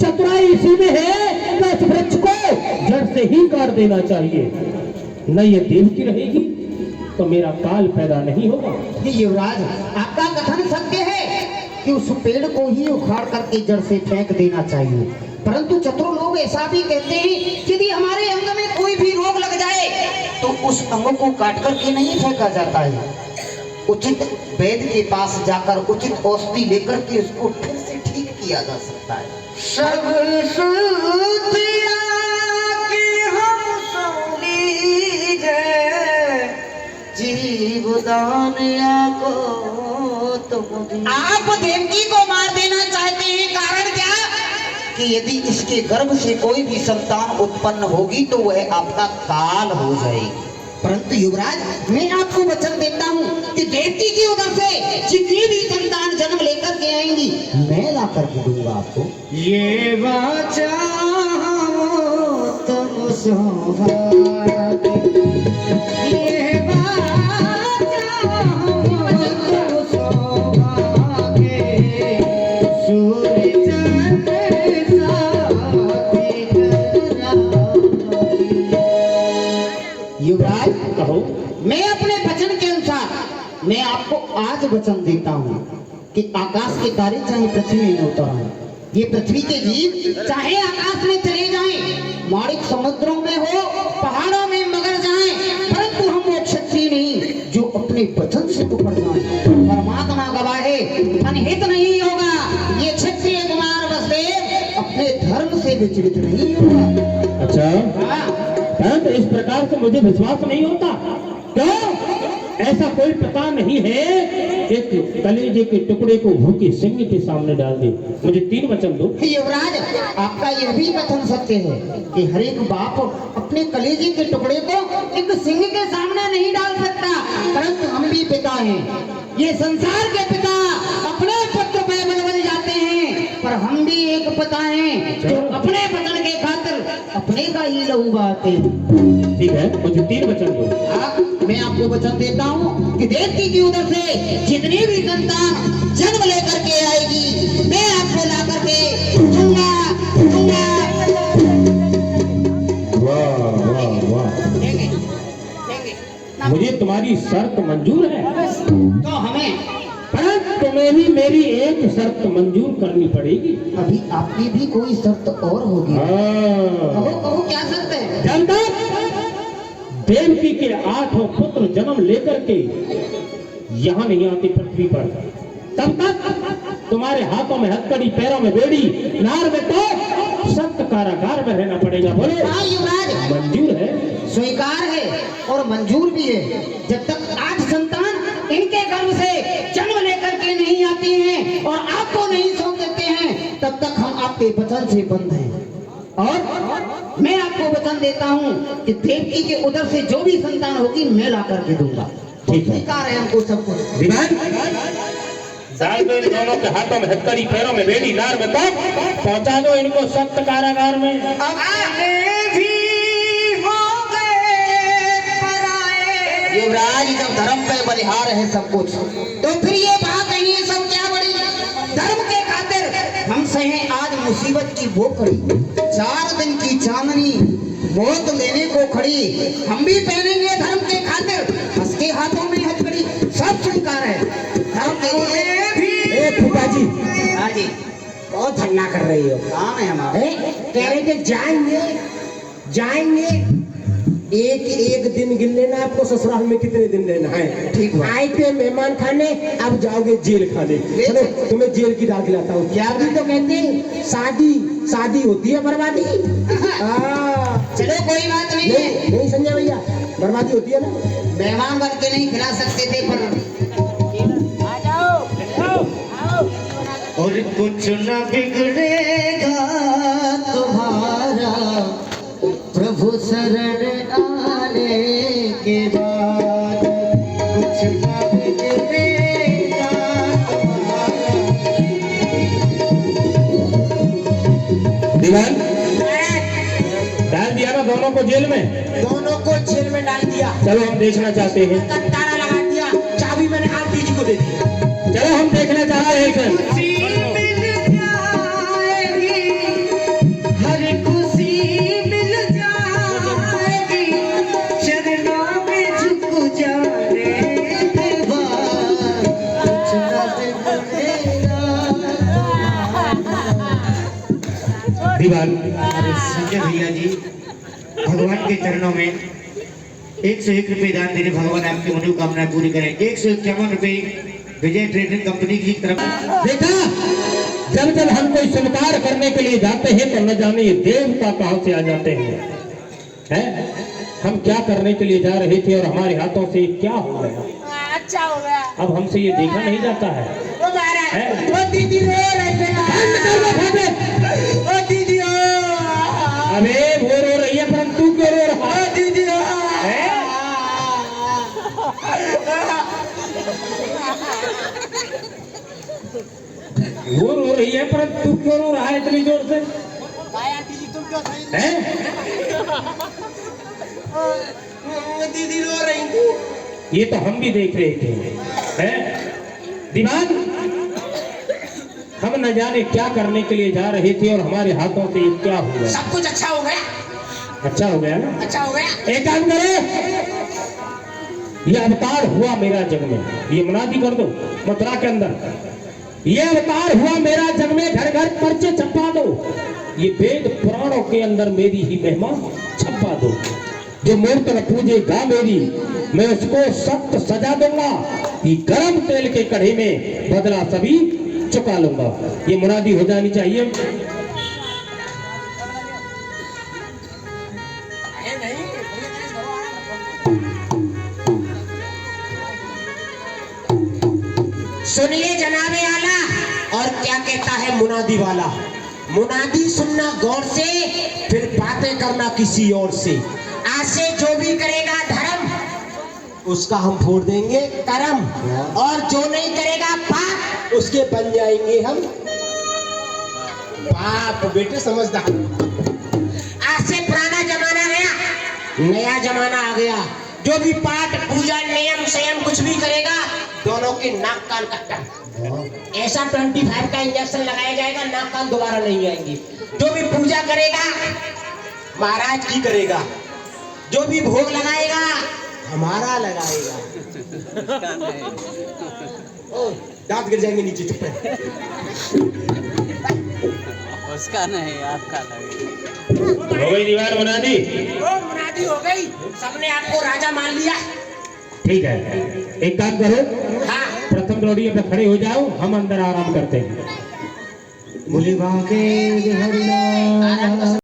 चतुराई इसी में है कि उस वृक्ष को जड़ से ही काट देना चाहिए। न ये देव की रहेगी तो मेरा काल पैदा नहीं होगा। युवराज, आपका कथन सत्य है कि उस पेड़ को ही उखाड़ करके जड़ से फेंक देना चाहिए, परंतु चतुर लोग ऐसा भी कहते हैं कि यदि हमारे अंग में कोई भी रोग लग जाए तो उस अंग को काट करके नहीं फेंका जाता है, उचित वैद्य के पास जाकर उचित औषधि लेकर के उसको फिर से ठीक किया जा सकता है। सब सुतिया की हम सुनी जय, जीवदान को तुम। आप देवकी को मार देना चाहते हैं, कारण क्या? कि यदि इसके गर्भ से कोई भी संतान उत्पन्न होगी तो वह आपका काल हो जाएगी। परंतु युवराज, मैं आपको वचन देता हूँ कि देवकी की उधर से जितनी भी संतान जन्म लेकर के आएंगी मैं ला करके दूंगा आपको। ये वाचा तुम सोहागे, ये वाचा तुम सोहागे, सूर्य चंद्र साथी करागे। युवराज, कहो। मैं अपने वचन के अनुसार मैं आपको आज वचन देता हूँ कि आकाश के तारे चाहे पृथ्वी में उतरें, ये पृथ्वी के जीव चाहे आकाश में चले जाएं, माणिक समुद्रों में हो, पहाड़ों में मगर जाएं, परंतु हम वो क्षत्रिय नहीं जो अपने वचन से ऊपर जाएं। परमात्मा गवाह है, अनहित नहीं होगा। ये क्षत्रिय कुमार वसुदेव अपने धर्म से विचलित नहीं होगा। अच्छा, हाँ, तो इस प्रकार से मुझे विश्वास नहीं होता। क्यों? ऐसा कोई पता नहीं है एक कलेजे के टुकड़े को भूखे सिंह के सामने डाल दे। मुझे 3 वचन दो। युवराज, आपका यह भी कथन सत्य है कि हर एक बाप अपने कलेजे के टुकड़े को एक सिंह के सामने नहीं डाल सकता, परंतु हम भी पिता हैं। ये संसार के पिता अपने पुत्र पे बन जाते हैं, पर हम भी एक पिता हैं जो अपने वचन के खातिर अपने का ही लहू बहाते हैं। ठीक है, मुझे 3 वचन दो। मैं आपको वचन देता हूँ कि देवकी की उधर से जितनी भी संतान जन्म लेकर के आएगी मैं आपको ला करके दूंगा। वाह वाह वाह, मुझे तुम्हारी शर्त मंजूर है, तो हमें परंतु तुम्हें भी मेरी एक शर्त मंजूर करनी पड़ेगी। अभी आपकी भी कोई शर्त और होगी। कहो कहो, क्या शर्त है? जब तक देवकी के 8 पुत्र जन्म लेकर के यहाँ नहीं आते पृथ्वी पर, तब तक तुम्हारे हाथों में हथकड़ी, पैरों में बेड़ी, नार में तो सख्त कारागार में रहना पड़ेगा। बोलो। हाँ युवराज, मंजूर है? स्वीकार है और मंजूर भी है। जब तक 8 संतान इनके गर्भ से जन्म लेकर के नहीं आती हैं और आपको नहीं सौंप देते हैं, तब तक हम आपके वचन से बंध हैं। और मैं आपको वचन देता हूँ कि देवकी के उदर से जो भी संतान होगी मैं ला करके दूंगा। ठीक है, स्वीकार है हमको सब कुछ। डाल दो इन दोनों के हाथों में हथकड़ी, पैरों में बेड़ी, नार में तो पहुंचा दो इनको सख्त कारागार में। युवराज, जब धर्म पे बलिहार है सब कुछ, तो फिर ये बात नहीं है सब क्या बड़ी। धर्म के खातिर हम सहे आज मुसीबत की वो खड़ी, 4 दिन की चांदनी मौत लेने को खड़ी, हम भी पहनेंगे धर्म के खातिर, हंसके हाथों में हथकड़ी, सब स्वीकार है धर्म के लिए भी। फूफाजी, हाँ जी, बहुत हल्ला कर रही हो। काम है हमारे। कह रहे थे जाएंगे एक दिन गिन लेना आपको ससुराल में कितने दिन रहना है। ठीक है। आए थे मेहमान खाने, अब जाओगे जेल खाने। चलो तुम्हें जेल की दाल खिलाता हूँ। क्या भी तो कहते हैं शादी होती है बर्बादी। चलो कोई बात नहीं है। नहीं संजय भैया, बर्बादी होती है ना। मेहमान बन के नहीं खिला सकते थे, पर और कुछ न बिगड़ेगा तुम्हारा शरण आने के बाद कुछ ना बिगड़ेगा तुम्हारा। दीवान डाल दिया ना दोनों को जेल में? दोनों को जेल में डाल दिया, चलो हम देखना चाहते हैं। ताला लगा दिया, चाबी मैंने आरती जी को दे दी। चलो हम देखना चाहते हैं सर। खुशी मिल जाएगी, हर खुशी मिल जाएगी, चरणों में झुक जाने के बाद कुछ ना बिगड़ेगा। दीवान हमारे संजय भैया जी भगवान के चरणों में 101 रुपए दान देने, भगवान आपकी मनोकामना पूरी करें। 151 रुपए विजय ट्रेडिंग कंपनी की तरफ। देखा, जब जब हम कोई स्वीकार करने के लिए जाते हैं तो न जाने ये देवता कहां से आ जाते हैं। हम क्या करने के लिए जा रहे थे और हमारे हाथों से क्या हो गया? अच्छा हो गया। अब हमसे ये देखा नहीं जाता है। वो महाराज, हैं? वो दीदी रो रहे थे। ओ दीदी ओ, अबे वो रो रही है परंतु क्यों रो रहा है? दीदी ओ। हैं? वो रो रही है परंतु क्यों रो रहा है इतनी जोर से? दीदी तुम क्यों सही? हैं? दीदी रो रही थी। ये तो हम भी देख रहे थे। हैं? दीवान, हम न जाने क्या करने के लिए जा रहे थे और हमारे हाथों से ये क्या हो गया? सब कुछ अच्छा हो गया, अच्छा हो गया ना? अच्छा हो गया। एक काम करो, ये अवतार हुआ मेरा जग में, ये मुनादी कर दो मथुरा के अंदर। ये अवतार हुआ मेरा जग में, घर घर पर्चे छपा दो। ये वेद पुराणों के अंदर मेरी ही महिमा छपा दो। जो मूर्त न पूजेगा मेरी, मैं उसको सख्त सजा दूंगा। ये गरम तेल के कढ़े में बदला सभी चुका लूंगा। ये मुनादी हो जानी चाहिए। सुनिए जनाबे आला, और क्या कहता है मुनादी वाला। मुनादी सुनना गौर से, फिर बातें करना किसी और से। आज से जो भी करेगा धर्म, उसका हम फोड़ देंगे करम, और जो नहीं करेगा पाप, उसके बन जाएंगे हम बाप। बेटे समझदार। आज से पुराना जमाना गया, नया जमाना आ गया। जो भी पाठ पूजा नियम संयम कुछ भी करेगा, दोनों के नाक कान कट्टा। ऐसा 25 का इंजेक्शन लगाया जाएगा, नाक कान दोबारा नहीं आएंगे। जो भी पूजा करेगा महाराज की करेगा, जो भी भोग लगाएगा हमारा लगाएगा। ओ, दांत गिर जाएंगे नीचे। चुप है। उसका नहीं, आपका लगेगा। हो गई दीवार मुनादी? ओ, मुनादी हो गई, सबने आपको राजा मान लिया। ठीक है, एक काम करो, हाँ, प्रथम रोडियो पे खड़े हो जाओ, हम अंदर आराम करते हैं। बोले बाके हरिनाम।